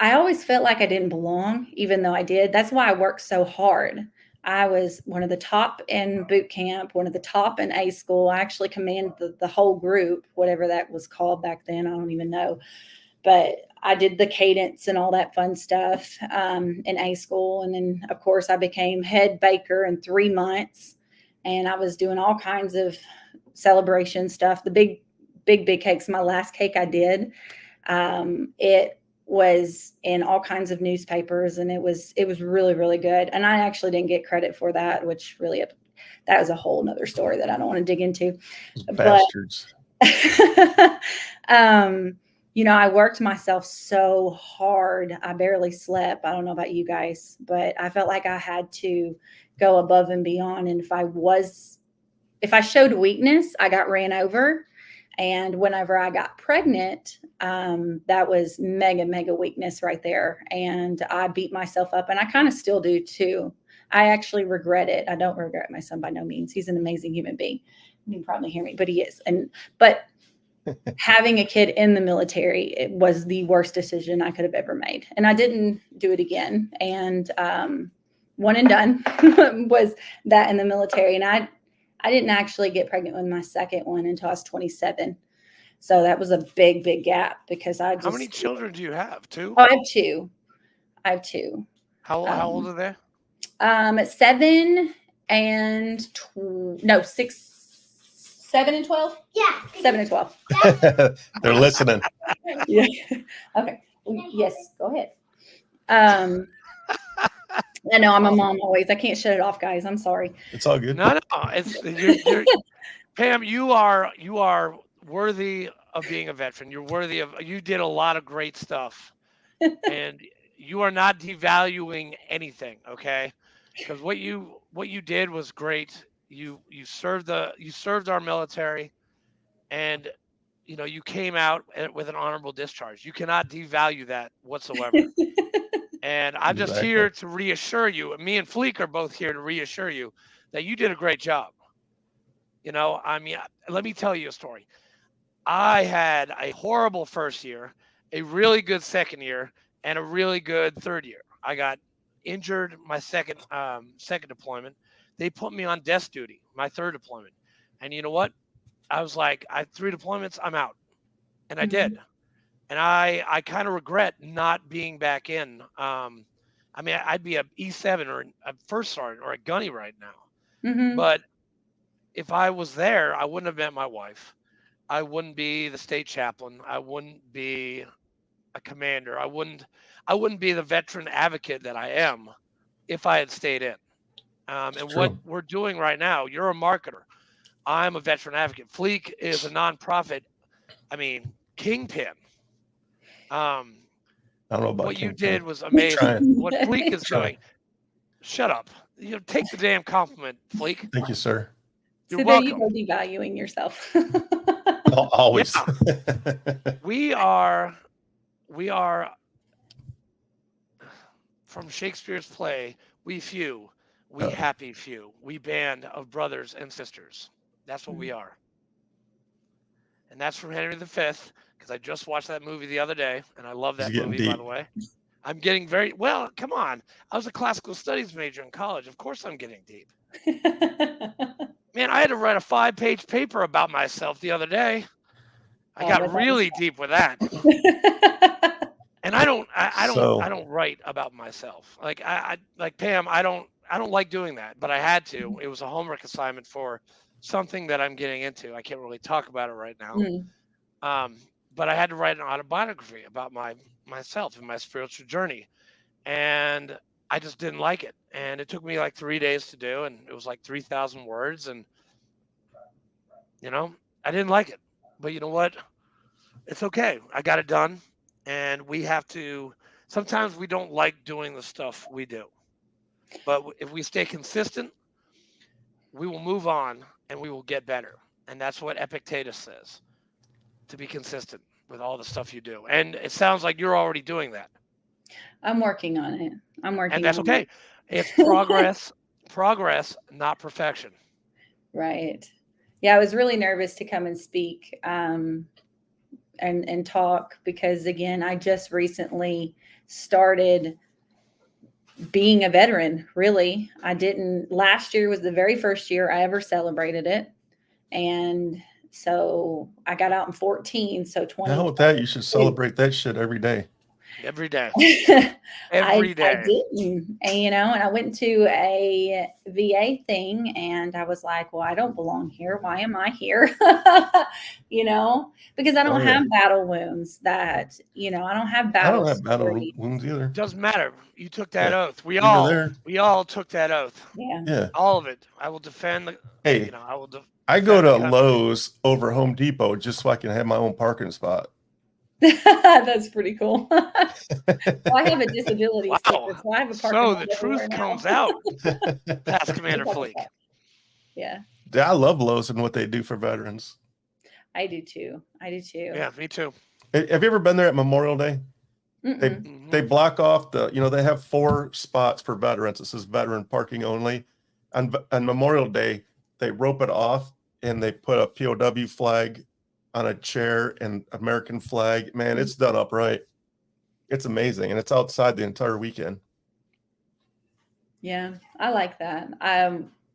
I always felt like I didn't belong, even though I did. That's why I worked so hard. I was one of the top in boot camp, one of the top in A school. I actually commanded the whole group, whatever that was called back then. I don't even know. But I did the cadence and all that fun stuff in A school. And then, of course, I became head baker in 3 months. And I was doing all kinds of celebration stuff. The big cakes. My last cake I did, it was in all kinds of newspapers, and it was really, really good. And I actually didn't get credit for that, which really, that was a whole nother story that I don't want to dig into.
Bastards.
But, you know, I worked myself so hard. I barely slept. I don't know about you guys, but I felt like I had to go above and beyond. And if I showed weakness, I got ran over. And whenever I got pregnant, that was mega weakness right there. And I beat myself up, and I kind of still do too. I actually regret it. I don't regret my son by no means. He's an amazing human being. You can probably hear me, but he is. But having a kid in the military, it was the worst decision I could have ever made. And I didn't do it again. And one and done was that in the military. And I didn't actually get pregnant with my second one until I was 27. So that was a big gap because I just.
How many children do you have? 2?
Oh, I have two.
How old are they?
7 and 7 and 12.
Yeah.
7 and 12.
They're listening.
Yeah. Okay. Yes. Go ahead. I know I'm a mom always. I can't shut it off, guys. I'm sorry.
It's all good.
No, it's you're Pam. You are worthy of being a veteran. You're worthy of. You did a lot of great stuff, and you are not devaluing anything. Okay, because what you did was great. You served our military, and you came out with an honorable discharge. You cannot devalue that whatsoever. And I'm just
Exactly.
here to reassure you. Me and Fleek are both here to reassure you that you did a great job. I mean, let me tell you a story. I had a horrible first year, a really good second year, and a really good third year. I got injured my second deployment. They put me on desk duty my third deployment, and you know what? I was like, I had 3 deployments, I'm out, and I
Mhm.
did. And I kind of regret not being back in. I mean, I'd be a E7 or a first sergeant or a gunny right now,
Mhm.
but if I was there, I wouldn't have met my wife. I wouldn't be the state chaplain. I wouldn't be a commander. I wouldn't be the veteran advocate that I am if I had stayed in. And what
True.
we're doing right now, you're a marketer. I'm a veteran advocate. Fleek is a nonprofit. I mean, kingpin. Um,
I don't know about
what you
Kingpin.
did was amazing.
Trying.
What Fleek is
Trying.
doing, shut up. Take the damn compliment, Fleek.
Thank you, sir.
You're
So there you
welcome.
go, devaluing yourself.
Always.
Yeah, we are we are from Shakespeare's play, we few, we
Uh,
happy few, we band of brothers and sisters. That's what we are. And that's from Henry V, because I just watched that movie the other day, and I love
he's
that
getting
movie, by the
deep.
way. I'm getting very well, come on. I was a classical studies major in college. Of course I'm getting deep. Man, I had to write a 5-page paper about myself the other day. I
Oh,
got
that's awesome.
really deep with that. And
So
I don't write about myself. Like Pam, I don't like doing that, but I had to. It was a homework assignment for something that I'm getting into. I can't really talk about it right now.
Mm.
Um, but I had to write an autobiography about myself and my spiritual journey, and I just didn't like it. And it took me like 3 days to do, and it was like 3,000 words, and you know, I didn't like it. But you know what? It's okay. I got it done. And we have to, sometimes we don't like doing the stuff we do. But if we stay consistent, we will move on and we will get better. And that's what Epictetus says, to be consistent with all the stuff you do. And it sounds like you're already doing that.
I'm working on it. I'm
And
working
that's
on
okay.
it.
It's progress, not perfection.
Right. Yeah, I was really nervous to come and speak and talk because again, I just recently started being a veteran. Really, I didn't. Last year was the very first year I ever celebrated it, and so I got out in 14. So
now
20.
with that, you should celebrate that shit every day.
Every day.
I
Every day.
didn't, and I went to a VA thing, and I was like, "Well, I don't belong here. Why am I here?" Because I don't
Oh yeah.
have battle wounds. I don't have
I
battle
don't have battle
stories.
wounds either.
Doesn't matter. You took that
Yeah.
oath. We
You were
all
there.
we all took that oath.
Yeah,
Yeah.
All of it. I will defend the
Hey,
I will
I go
defend the
to
country.
Lowe's over Home Depot just so I can have my own parking spot.
that's pretty cool. Well, I have a disability sticker,
Wow.
so I have a parking
So
lot
the
everywhere
truth
now.
comes out, past Commander Fleek.
Yeah,
I love Lowe's and what they do for veterans.
I do too.
Yeah, me too.
Have you ever been there at Memorial Day? They
Mm-mm.
they block off they have 4 spots for veterans. It says veteran parking only. On Memorial Day, they rope it off and they put a POW flag on a chair and American flag. Man, it's done up right. It's amazing. And it's outside the entire weekend.
Yeah, I like that.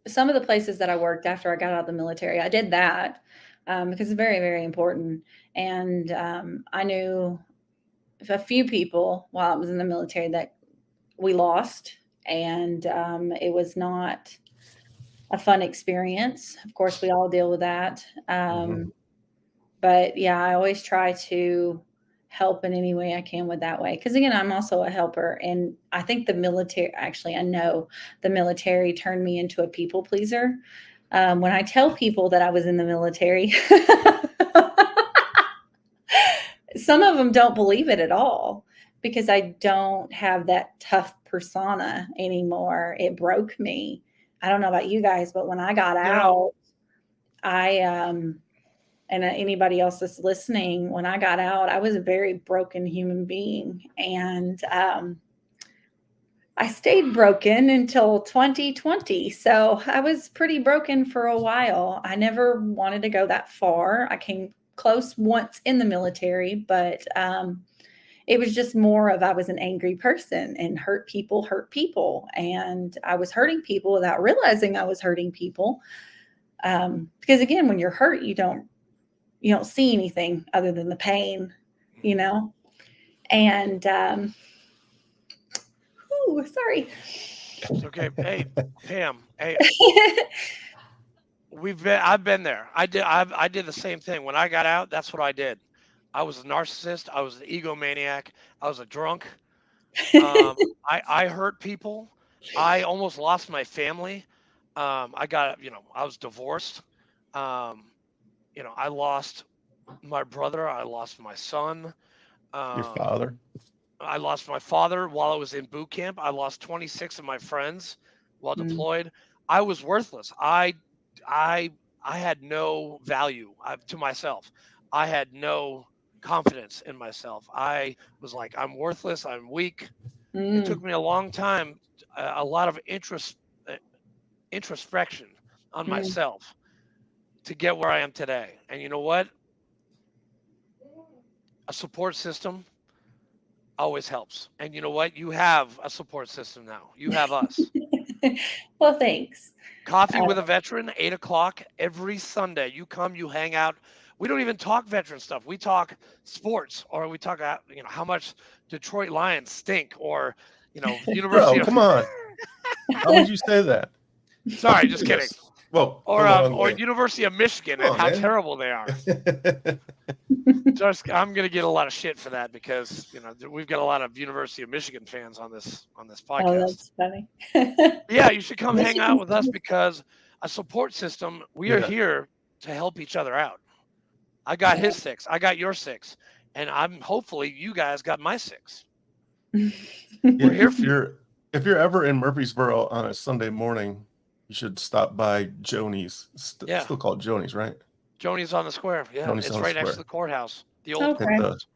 Some of the places that I worked after I got out of the military, I did that because it's very, very important. And I knew a few people while I was in the military that we lost, and it was not a fun experience. Of course, we all deal with that. But yeah, I always try to help in any way I can with that way. Because again, I'm also a helper. And I think the military, actually, I know the military turned me into a people pleaser. When I tell people that I was in the military, some of them don't believe it at all because I don't have that tough persona anymore. It broke me. I don't know about you guys, but when I got out, and anybody else that's listening, when I got out, I was a very broken human being. And I stayed broken until 2020. So I was pretty broken for a while. I never wanted to go that far. I came close once in the military, but it was just more of I was an angry person, and hurt people. And I was hurting people without realizing I was hurting people. Because again, when you're hurt, you don't see anything other than the pain, and sorry.
It's okay. Hey, Pam. Hey, I've been there. I did the same thing. When I got out, that's what I did. I was a narcissist. I was an egomaniac. I was a drunk. I hurt people. I almost lost my family. I was divorced. I lost my brother. I lost my son.
Your father.
I lost my father while I was in boot camp. I lost 26 of my friends while deployed. I was worthless. I had no value to myself. I had no confidence in myself. I was like, I'm worthless. I'm weak. It took me a long time, a lot of introspection on myself to get where I am today. And you know what? A support system always helps. And you know what? You have a support system now. You have us.
Well, thanks.
Coffee with a Veteran, 8:00 every Sunday. You come, you hang out. We don't even talk veteran stuff. We talk sports, or we talk about, how much Detroit Lions stink, or, University
Bro, come on. How would you say that?
Sorry, just kidding.
Well,
or University of Michigan and how terrible they are. I'm going to get a lot of shit for that because we've got a lot of University of Michigan fans on this podcast.
Oh, that's funny.
Yeah, you should come hang out with us because a support system. We are here to help each other out. I got his 6. I got your 6, and hopefully you guys got my 6. We're here for you.
If you're ever in Murfreesboro on a Sunday morning, you should stop by Joni's. Still called Joni's, right?
Joni's on the square. Yeah,
Joni's
it's
on
right
the
next to
square.
the courthouse. The old
courthouse.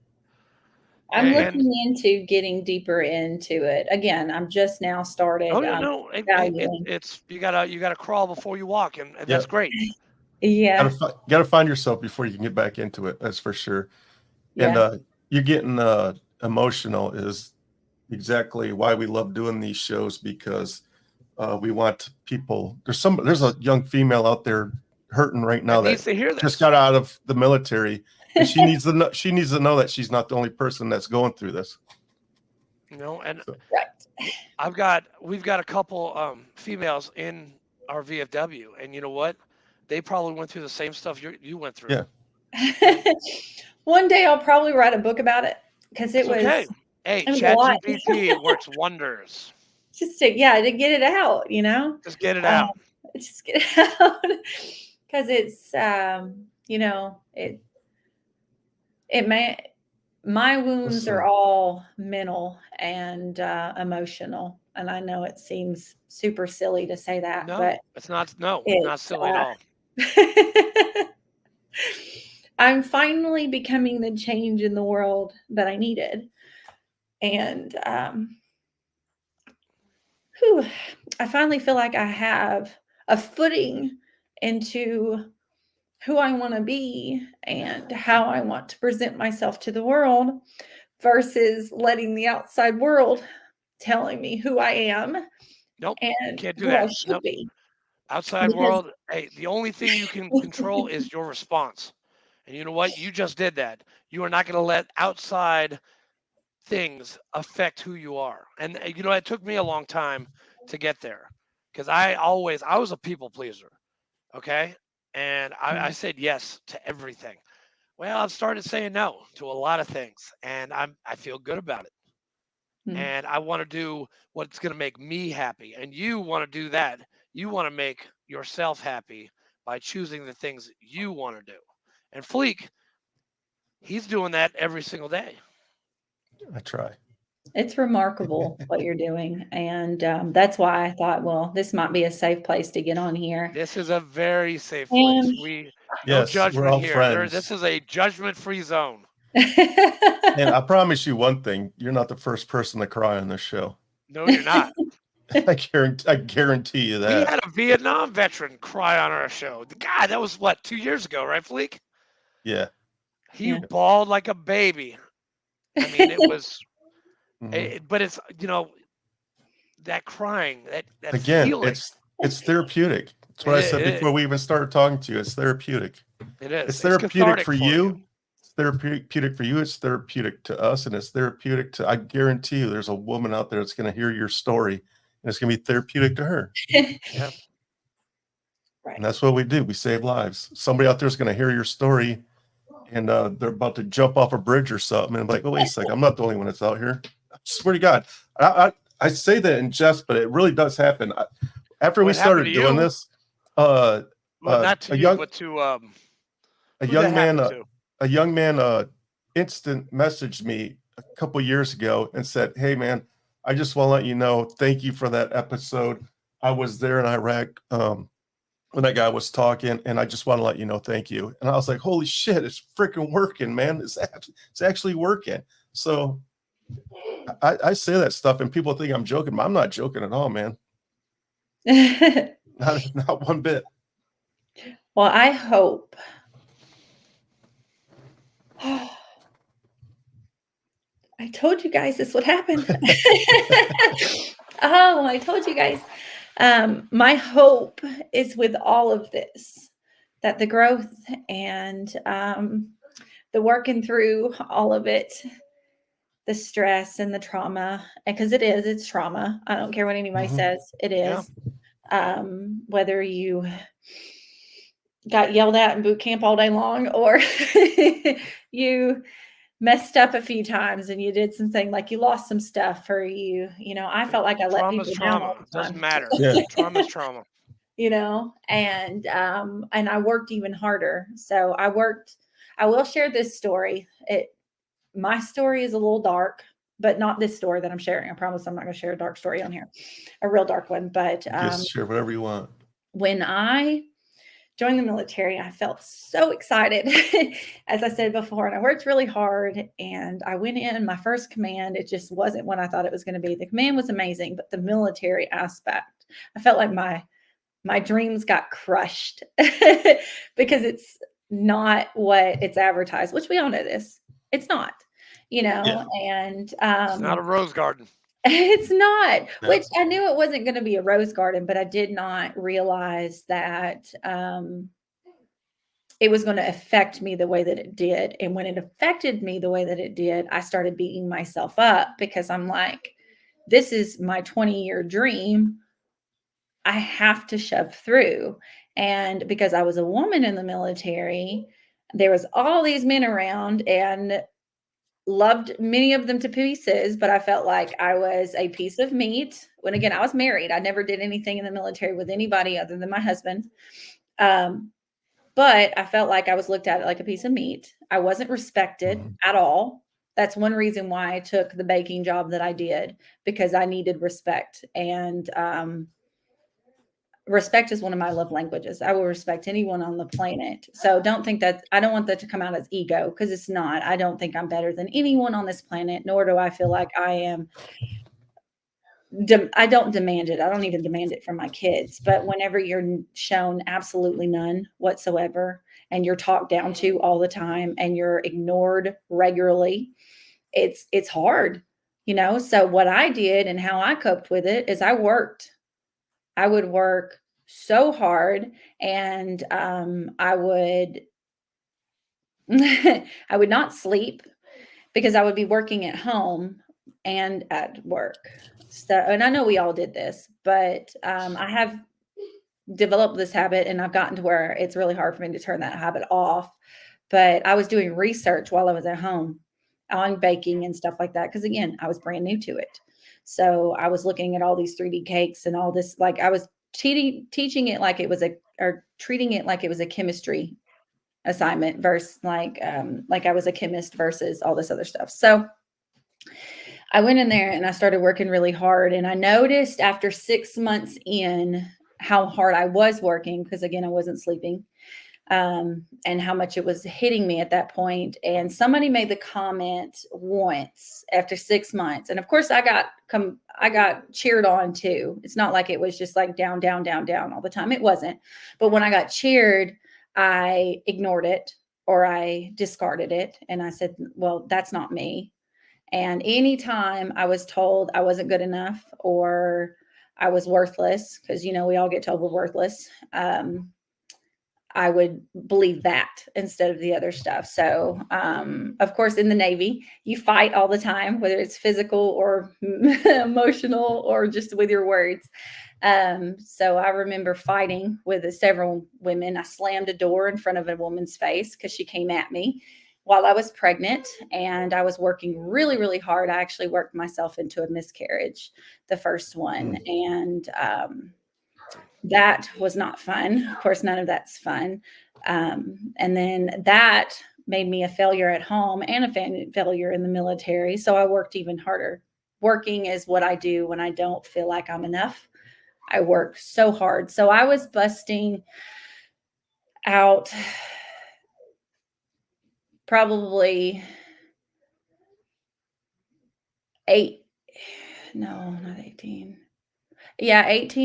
I'm looking into getting deeper into it. Again, I'm just now started.
Oh no, it's you gotta crawl before you walk, and that's great.
Yeah,
gotta find yourself before you can get back into it. That's for sure.
Yeah.
And you're getting emotional is exactly why we love doing these shows, because we want people. There's a young female out there hurting right now that
needs to hear this.
Just got out of the military. And she needs to know that she's not the only person that's going through this.
And
right.
We've got a couple females in our VFW, and you know what? They probably went through the same stuff you went through.
Yeah.
One day I'll probably write a book about it because it was
okay. Hey, ChatGPT works wonders.
Just to get it out,
Just get it out.
Just get it out because it's my wounds are all mental and emotional, and I know it seems super silly to say that, but
it's not. No, it's not silly at all.
I'm finally becoming the change in the world that I needed, and I finally feel like I have a footing into who I want to be and how I want to present myself to the world versus letting the outside world telling me who I am.
Nope,
and
can't do
who
that.
I should be.
Outside world, hey, the only thing you can control is your response. And you know what? You just did that. You are not going to let outside things affect who you are. And it took me a long time to get there because I was a people pleaser. Okay. And I said yes to everything. Well, I've started saying no to a lot of things, and I feel good about it.
Hmm.
And I want to do what's going to make me happy. And you want to do that. You want to make yourself happy by choosing the things you want to do. And Fleek, he's doing that every single day.
I try.
It's remarkable what you're doing. And that's why I thought, well, this might be a safe place to get on here.
This is a very safe place.
And
No
Yes, we're
judgment
all
here. This
friends.
is a judgment-free zone.
And I promise you one thing: you're not the first person to cry on this show.
No, you're not.
I guarantee you
We
that.
had a Vietnam veteran cry on our show. The guy, that was what, 2 years ago, right, Fleek?
Yeah.
He
Yeah.
bawled like a baby. I mean, it was,
Mhm.
but it's, that crying, that
Again,
feeling.
it's therapeutic. That's what I said before we even started talking to you. It's therapeutic.
It is.
It's therapeutic
cathartic
for you. It's therapeutic for you. It's therapeutic to us, and it's therapeutic to. I guarantee you, there's a woman out there that's going to hear your story, and it's going to be therapeutic to her.
Yeah.
Right.
And that's what we do. We save lives. Somebody out there is going to hear your story, and they're about to jump off a bridge or something, and I'm like, oh, wait a second, I'm not the only one that's out here. I swear to God, I say that in jest, but it really does happen. After we started doing this,
Well, not to
a
you,
young
but to
a
who
young
that
man
happened to?
a young man instant messaged me a couple years ago and said, hey man, I just want to let you know, thank you for that episode. I was there in Iraq when that guy was talking, and I just want to let you know, thank you. And I was like, holy shit, it's freaking working, man. It's actually working. So I say that stuff and people think I'm joking, but I'm not joking at all, man. Not one bit.
Well, I hope. I told you guys this would happen. Oh, I told you guys. My hope is with all of this, that the growth and the working through all of it, the stress and the trauma, because it's trauma. I don't care what anybody says, it is. Whether you got yelled at in boot camp all day long or you messed up a few times and you did something like you lost some stuff or I felt like I let people down all the
It doesn't
time.
matter.
Yeah.
Trauma's trauma.
And I worked even harder. So I will share this story. My story is a little dark, but not this story that I'm sharing. I promise I'm not going to share a dark story on here, a real dark one. But
Just share whatever you want.
when I joined the military, I felt so excited, as I said before, and I worked really hard. And I went in my first command. It just wasn't what I thought it was going to be. The command was amazing, but the military aspect, I felt like my dreams got crushed because it's not what it's advertised, which we all know this. It's not,
Yeah.
and
It's not a rose garden.
it's not,
No.
which I knew it wasn't going to be a rose garden, but I did not realize that it was going to affect me the way that it did. And when it affected me the way that it did, I started beating myself up because I'm like, this is my 20-year dream. I have to shove through. And because I was a woman in the military, there was all these men around and loved many of them to pieces, but I felt like I was a piece of meat. When again, I was married. I never did anything in the military with anybody other than my husband. But I felt like I was looked at like a piece of meat. I wasn't respected at all. That's one reason why I took the baking job that I did, because I needed respect. And respect is one of my love languages. I will respect anyone on the planet. So don't think that, I don't want that to come out as ego, because it's not. I don't think I'm better than anyone on this planet, nor do I feel like I am. I don't demand it. I don't even demand it from my kids. But whenever you're shown absolutely none whatsoever, and you're talked down to all the time, and you're ignored regularly, it's hard, So what I did and how I coped with it is I would work so hard, and I would I would not sleep because I would be working at home and at work. So, and I know we all did this, but I have developed this habit, and I've gotten to where it's really hard for me to turn that habit off. but I was doing research while I was at home on baking and stuff like that. Cause again, I was brand new to it. So I was looking at all these 3D cakes and all this, like I was teaching it like it was or treating it like it was a chemistry assignment versus like I was a chemist versus all this other stuff. So I went in there and I started working really hard. And I noticed after 6 months in how hard I was working, because again, I wasn't sleeping, and how much it was hitting me at that point. And somebody made the comment once after 6 months. And of course I got cheered on too. It's not like it was just like down, down, down, down all the time. It wasn't. But when I got cheered, I ignored it or I discarded it. And I said, well, that's not me. And anytime I was told I wasn't good enough or I was worthless, because, we all get told we're worthless, I would believe that instead of the other stuff. So, of course, in the Navy, you fight all the time, whether it's physical or emotional or just with your words. So I remember fighting with several women. I slammed a door in front of a woman's face because she came at me while I was pregnant and I was working really, really hard. I actually worked myself into a miscarriage, the first one. And that was not fun. Of course, none of that's fun. And then that made me a failure at home and a failure in the military. So I worked even harder. Working is what I do when I don't feel like I'm enough. I work so hard. So I was busting out probably 18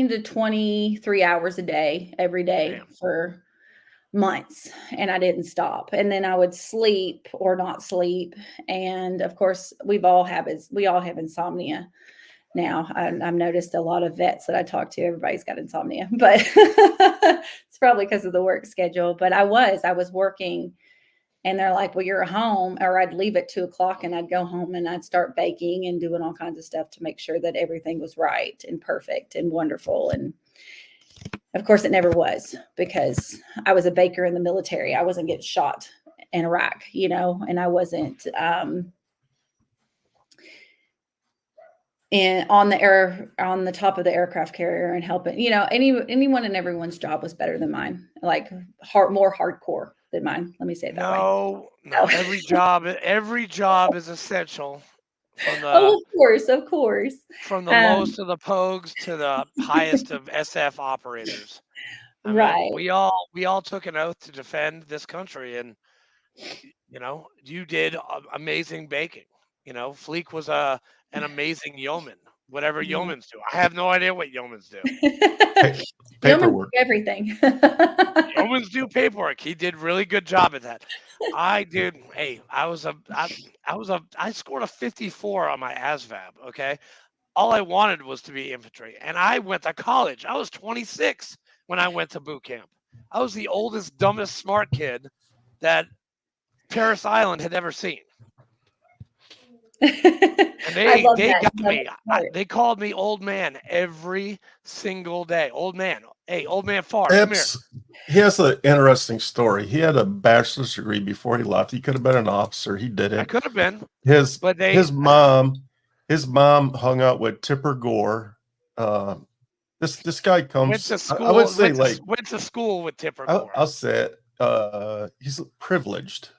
to 23 hours a day, every day for months. And I didn't stop. And then I would sleep or not sleep. And of course, we all have insomnia now. I've noticed a lot of vets that I talk to, everybody's got insomnia, but it's probably because of the work schedule. But I was working. And they're like, well, you're home, or I'd leave at 2:00 and I'd go home and I'd start baking and doing all kinds of stuff to make sure that everything was right and perfect and wonderful. And of course it never was, because I was a baker in the military. I wasn't getting shot in Iraq, and I wasn't, on the top of the aircraft carrier and helping, anyone and everyone's job was better than mine, like more hardcore than mine. Let me say it that way.
No, every job is essential.
Of course.
From the lowest of the pogues to the highest of SF operators. I mean, we all took an oath to defend this country, and you did amazing baking. Fleek was an amazing yeoman. Whatever yeomans do, I have no idea what yeomans do.
Paperwork.
Do everything.
Yeomans do paperwork. He did really good job at that. I scored a 54 on my ASVAB. Okay, all I wanted was to be infantry, and I went to college. I was 26 when I went to boot camp. I was the oldest, dumbest, smart kid that Paris Island had ever seen. And they got me. They called me old man every single day. Old man. Hey, old man Farr, come here.
He has an interesting story. He had a bachelor's degree before he left. He could have been an officer. He didn't.
I could have been.
His mom hung out with Tipper Gore. This guy comes.
Went to school.
I would say
went to school with Tipper Gore.
I'll say it. He's privileged.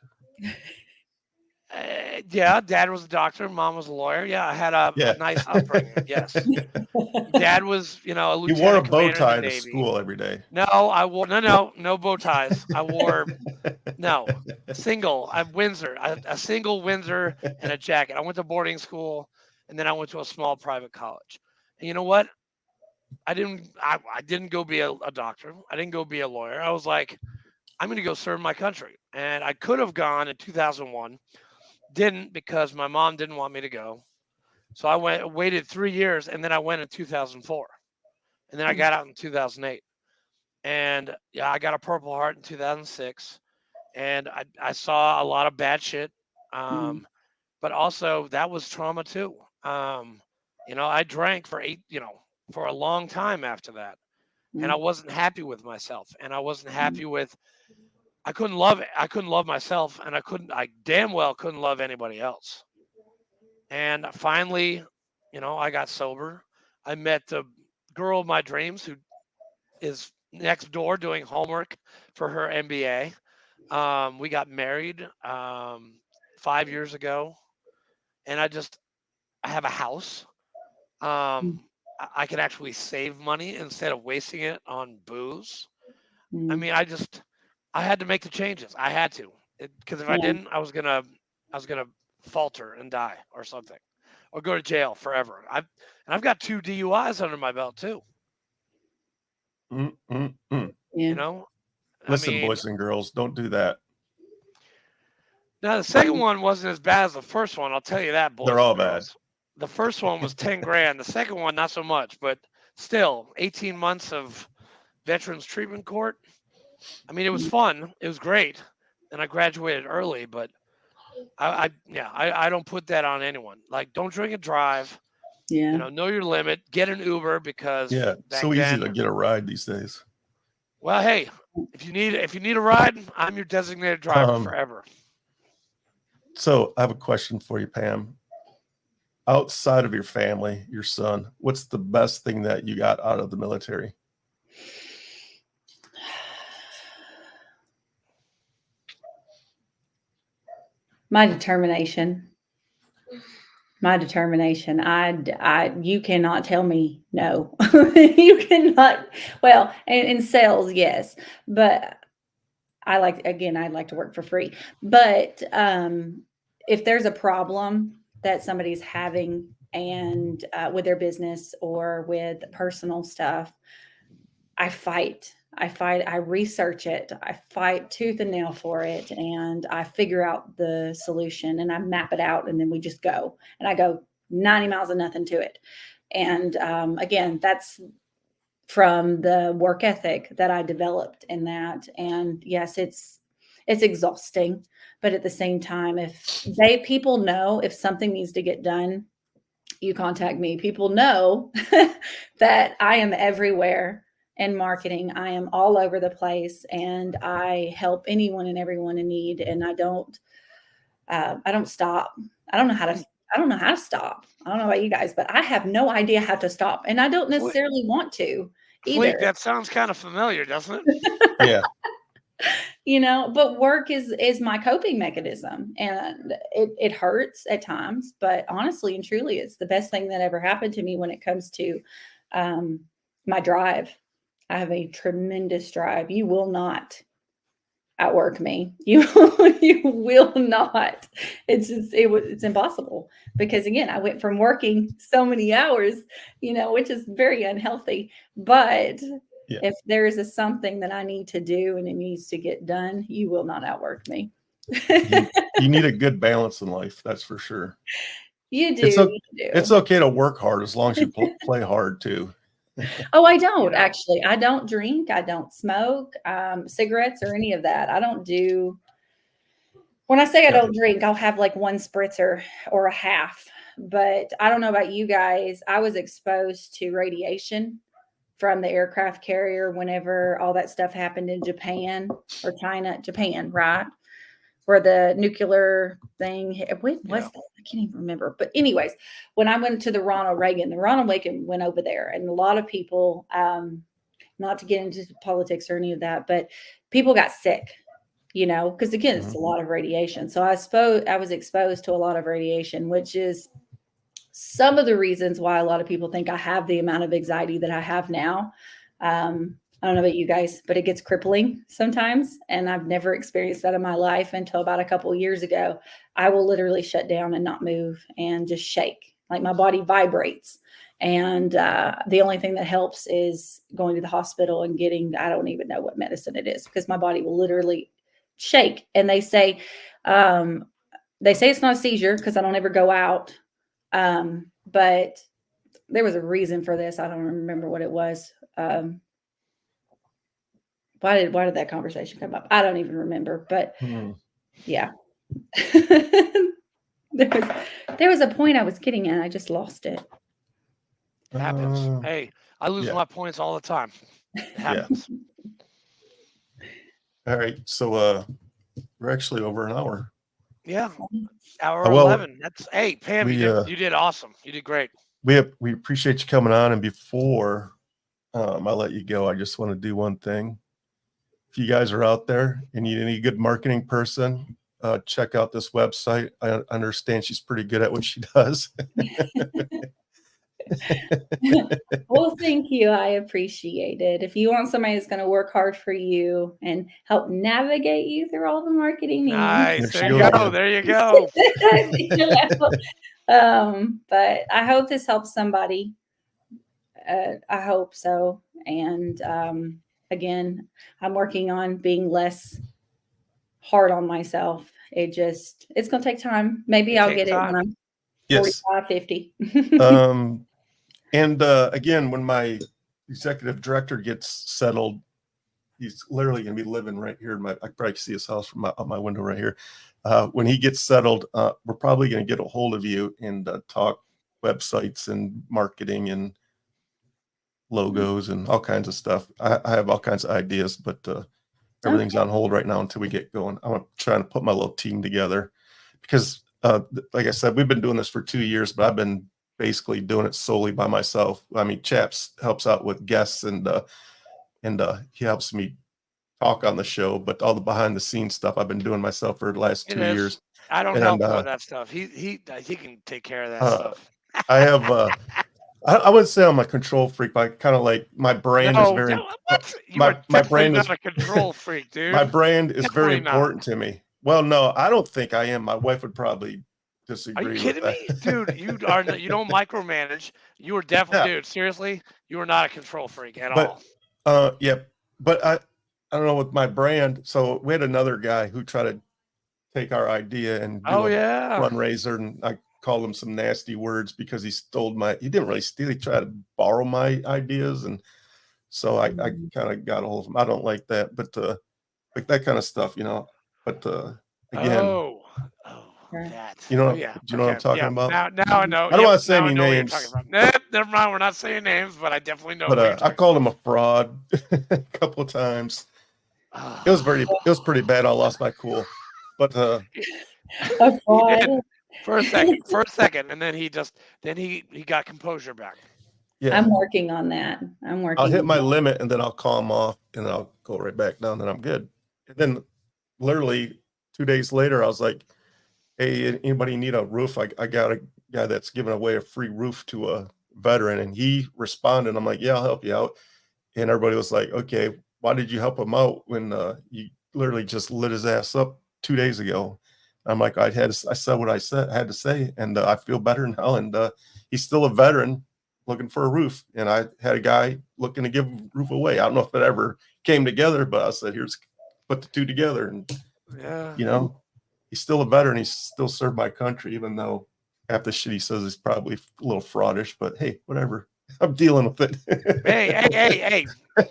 Yeah, dad was a doctor, mom was a lawyer. Yeah, I had a nice upbringing. Yes, dad was, a lieutenant.
He wore a bow tie
to
school every day.
No, I wore no bow ties. I wore single. I Windsor, a single Windsor and a jacket. I went to boarding school, and then I went to a small private college. And you know what? I didn't go be a doctor. I didn't go be a lawyer. I was like, I'm going to go serve my country, and I could have gone in 2001. Didn't, because my mom didn't want me to go. So I waited 3 years, and then I went in 2004. And then I got out in 2008. And I got a Purple Heart in 2006. And I saw a lot of bad shit. But also that was trauma too. I drank for a long time after that. And I wasn't happy with myself. And I wasn't happy with I couldn't love it. I couldn't love myself, and I damn well couldn't love anybody else. And finally, I got sober. I met the girl of my dreams who is next door doing homework for her MBA. We got married 5 years ago, and I have a house. I can actually save money instead of wasting it on booze. I mean, I had to make the changes. I had to, because if I
Yeah.
didn't, I was gonna falter and die or something, or go to jail forever. I've got 2 DUIs under my belt too.
Mm-mm-mm.
Yeah.
I
Listen,
mean,
boys and girls, don't do that.
now the second one wasn't as bad as the first one. I'll tell you that, boys
They're all
and
bad.
girls. The first one was 10 grand. The second one, not so much, but still 18 months of Veterans Treatment Court. I mean, it was fun. It was great. And I graduated early, but I don't put that on anyone. Like, don't drink and drive.
Yeah.
Know your limit. Get an Uber, because
Yeah,
back
so easy
then.
to get a ride these days.
Well, hey, if you need a ride, I'm your designated driver forever.
So I have a question for you, Pam. Outside of your family, your son, what's the best thing that you got out of the military?
My determination. You cannot tell me no. You cannot. Well, in sales, yes, but I'd like to work for free. But if there's a problem that somebody's having and with their business or with personal stuff, I fight. I research it. I fight tooth and nail for it, and I figure out the solution, and I map it out, and then we just go. And I go 90 miles of nothing to it. And again, that's from the work ethic that I developed in that. And yes, it's exhausting, but at the same time, if people know if something needs to get done, you contact me. People know that I am everywhere in marketing. I am all over the place, and I help anyone and everyone in need. And I don't stop. I don't know how to stop. I don't know about you guys, but I have no idea how to stop. And I don't necessarily want to either.
Fleek, that sounds kind of familiar, doesn't it?
Yeah.
But work is my coping mechanism, and it hurts at times, but honestly and truly, it's the best thing that ever happened to me when it comes to my drive. I have a tremendous drive. You will not outwork me. You will not. It's impossible, because again, I went from working so many hours, which is very unhealthy, but
Yeah.
if there is something that I need to do and it needs to get done, you will not outwork me.
You need a good balance in life, that's for sure.
You do.
It's okay to work hard as long as you play hard too.
Oh, I don't actually. I don't drink. I don't smoke cigarettes or any of that. I don't do. When I say I don't drink, I'll have like one spritzer or a half. But I don't know about you guys. I was exposed to radiation from the aircraft carrier whenever all that stuff happened in Japan, right? Where the nuclear thing, what was that? I can't even remember. But anyways, when I went to the Ronald Reagan went over there, and a lot of people, not to get into politics or any of that, but people got sick, because again, it's a lot of radiation. So I was exposed to a lot of radiation, which is some of the reasons why a lot of people think I have the amount of anxiety that I have now. I don't know about you guys, but it gets crippling sometimes. And I've never experienced that in my life until about a couple of years ago. I will literally shut down and not move and just shake. Like my body vibrates. And the only thing that helps is going to the hospital and I don't even know what medicine it is, because my body will literally shake. And they say it's not a seizure because I don't ever go out. But there was a reason for this. I don't remember what it was. Why did that conversation come up? I don't even remember, but yeah. there was a point I was getting at. I just lost it.
It happens. Hey, I lose my points all the time. It happens.
All right. So we're actually over an hour.
Yeah. Hour
Well,
11. That's hey, Pam,
we,
you did awesome. You did great.
We appreciate you coming on. And before I let you go, I just want to do one thing. If you guys are out there and you need any good marketing person, check out this website. I understand she's pretty good at what she does.
Well, thank you. I appreciate it. If you want somebody that's going to work hard for you and help navigate you through all the marketing needs.
Nice. There you go. There you go.
But I hope this helps somebody. I hope so. And again, I'm working on being less hard on myself. It's going to take time. Maybe I'll get it when I'm 45, 50.
And again, when my executive director gets settled, he's literally going to be living right here. I probably see his house from out my window right here. When he gets settled, we're probably going to get a hold of you and talk websites and marketing and logos and all kinds of stuff. I have all kinds of ideas, but everything's on hold right now until we get going. I'm trying to put my little team together because, like I said, we've been doing this for 2 years, but I've been basically doing it solely by myself. I mean, Chaps helps out with guests and he helps me talk on the show, but all the behind the scenes stuff I've been doing myself for the last 2 years.
I don't help with that stuff. He can take care of that stuff.
I have I wouldn't say I'm a control freak, but kind of like my brand is very
my brand is not a control freak, dude.
My brand is very important to me. Well, no, I don't think I am. My wife would probably disagree.
Are you kidding me? Dude, you don't micromanage. You are definitely, dude, seriously, you are not a control freak at all.
Yeah, but I don't know with my brand. So we had another guy who tried to take our idea and do a fundraiser, and I called him some nasty words because he didn't really steal, he tried to borrow my ideas, and so I kind of got a hold of him. I don't like that, but like that kind of stuff, but again, you know what I'm talking about?
Now I know.
I don't want to say any names.
Never mind, we're not saying names, but I definitely know.
But I called him a fraud a couple of times. It was pretty bad. I lost my cool, but
for a second, and then he got composure back.
Yeah,
I'm working on that.
I'll hit my limit and then I'll calm off and I'll go right back down. Then I'm good. And then literally 2 days later, I was like, "Hey, anybody need a roof? I got a guy that's giving away a free roof to a veteran," and he responded. I'm like, "Yeah, I'll help you out." And everybody was like, "Okay, why did you help him out when you literally just lit his ass up 2 days ago?" I'm like, I said what I had to say, and I feel better now. And he's still a veteran looking for a roof, and I had a guy looking to give a roof away. I don't know if it ever came together, but I said, "Here's put the two together," and he's still a veteran. He's still served my country, even though half the shit he says is probably a little fraudish. But hey, whatever. I'm dealing with it.
Hey.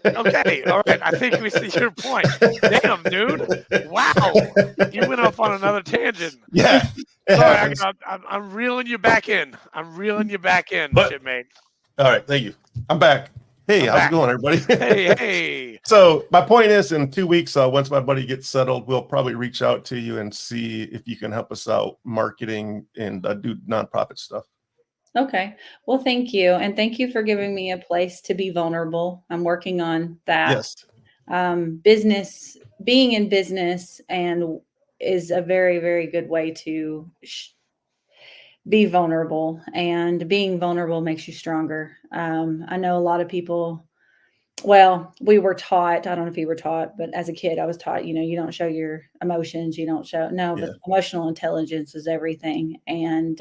Okay, all right. I think we see your point. Damn, dude. Wow. You went off on another tangent.
Yeah.
Sorry, I'm reeling you back in. Shipmate.
All right, thank you. I'm back. Hey, how's it going, everybody?
Hey.
So my point is, in 2 weeks, once my buddy gets settled, we'll probably reach out to you and see if you can help us out marketing and do nonprofit stuff.
Okay. Well, thank you. And thank you for giving me a place to be vulnerable. I'm working on that.
Yes.
Being in business and is a very, very good way to be vulnerable, and being vulnerable makes you stronger. I know a lot of people, we were taught, I don't know if you were taught, but as a kid, I was taught, you don't show your emotions. But emotional intelligence is everything. And,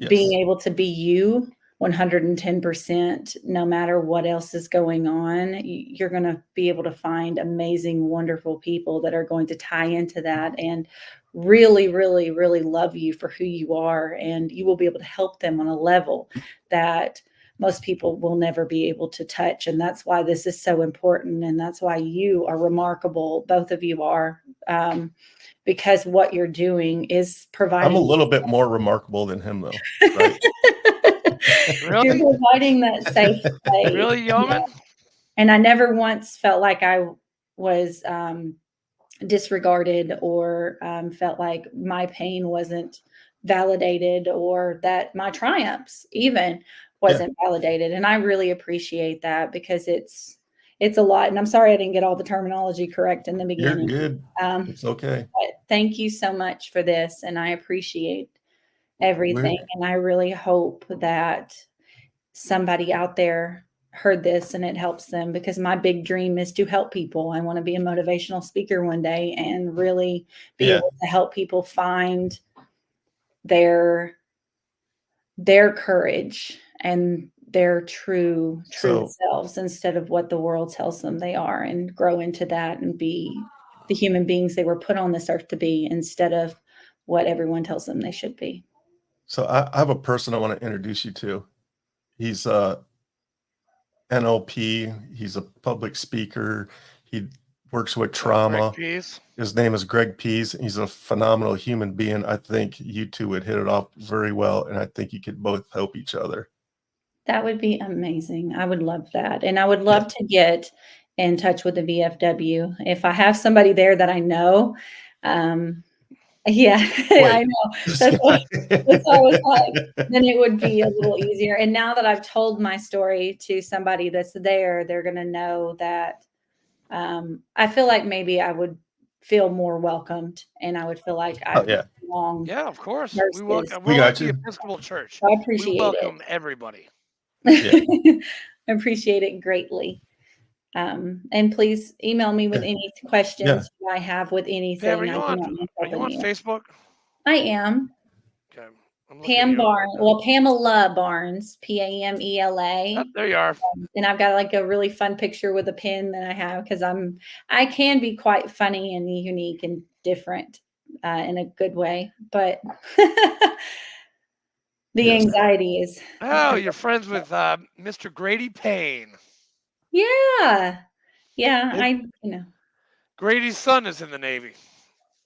being able to be you 110%, no matter what else is going on, you're going to be able to find amazing, wonderful people that are going to tie into that and really, really, really love you for who you are. And you will be able to help them on a level that most people will never be able to touch. And that's why this is so important. And that's why you are remarkable. Both of you are. Because what you're doing is providing.
I'm a little bit more remarkable than him, though. Right?
Really?
You're providing that safe place.
Really, Yeoman?
And I never once felt like I was disregarded or felt like my pain wasn't validated or that my triumphs even wasn't validated. And I really appreciate that because it's a lot. And I'm sorry I didn't get all the terminology correct in the
You're
beginning.
good. It's okay.
But thank you so much for this. And I appreciate everything. And I really hope that somebody out there heard this and it helps them, because my big dream is to help people. I want to be a motivational speaker one day and really be able to help people find their courage and their true selves instead of what the world tells them they are, and grow into that and be the human beings they were put on this earth to be instead of what everyone tells them they should be.
So I have a person I want to introduce you to. He's NLP. He's a public speaker. He works with trauma. His name is Greg Pease. He's a phenomenal human being. I think you two would hit it off very well, and I think you could both help each other.
That would be amazing. I would love that. And I would love to get in touch with the VFW. If I have somebody there that I know, I know. That's what I was like. Then it would be a little easier. And now that I've told my story to somebody that's there, they're going to know that I feel like maybe I would feel more welcomed, and I would feel like I belong.
Yeah, of course.
Versus,
we got the Episcopal Church.
I appreciate
we welcome everybody.
I appreciate it greatly. And please email me with any questions I have with anything.
Pam, are you on Facebook?
I am.
Okay.
Pam Barnes. Well, Pamela Barnes, Pamela.
Oh, there you are.
And I've got like a really fun picture with a pin that I have, because I can be quite funny and unique and different in a good way, but the anxiety is.
Oh, you're friends with Mr. Grady Payne.
Yeah.
Grady's son is in the Navy.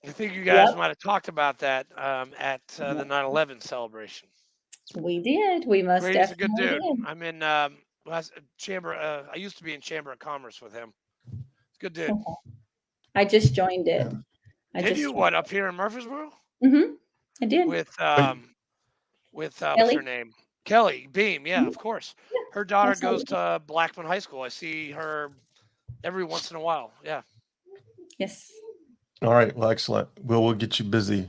I think you guys might have talked about that at the 9/11 celebration.
We did. We must.
Grady's a good dude. I'm in Chamber. I used to be in Chamber of Commerce with him. It's a good dude.
Okay. I just joined it.
Did you up here in Murfreesboro?
Mm-hmm. I did.
With what's her name? Kelly Beam. Yeah, of course. Yeah, her daughter goes to Blackman High School. I see her every once in a while. Yeah.
Yes.
All right. Well, excellent. We'll get you busy.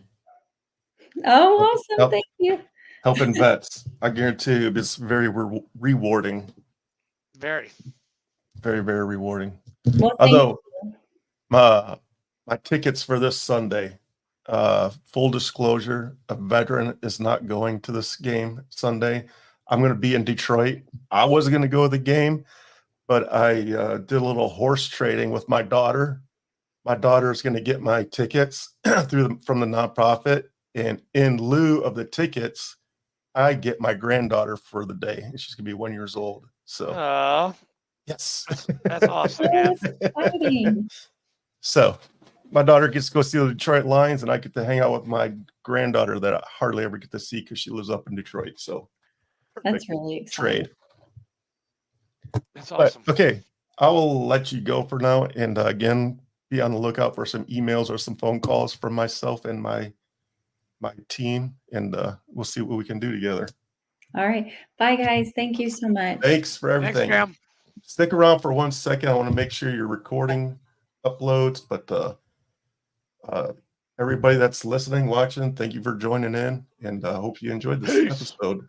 Oh, awesome. Thank you.
Helping vets. I guarantee you it's very rewarding.
Very.
Very, very rewarding.
Well,
although my tickets for this Sunday, full disclosure, a veteran is not going to this game Sunday. I'm going to be in Detroit. I was going to go to the game, but I did a little horse trading with my daughter. My daughter is going to get my tickets from the nonprofit, and in lieu of the tickets, I get my granddaughter for the day. She's going to be 1 year old. So, yes,
that's awesome, man.
So, my daughter gets to go see the Detroit Lions, and I get to hang out with my granddaughter that I hardly ever get to see because she lives up in Detroit. So,
that's really exciting.
Trade.
That's awesome.
But, okay, I will let you go for now, and again, be on the lookout for some emails or some phone calls from myself and my team, and we'll see what we can do together.
All right. Bye, guys. Thank you so much.
Thanks for everything.
Thanks, Pam.
Stick around for 1 second. I want to make sure you're recording uploads, but everybody that's listening, watching, thank you for joining in, and I hope you enjoyed this episode.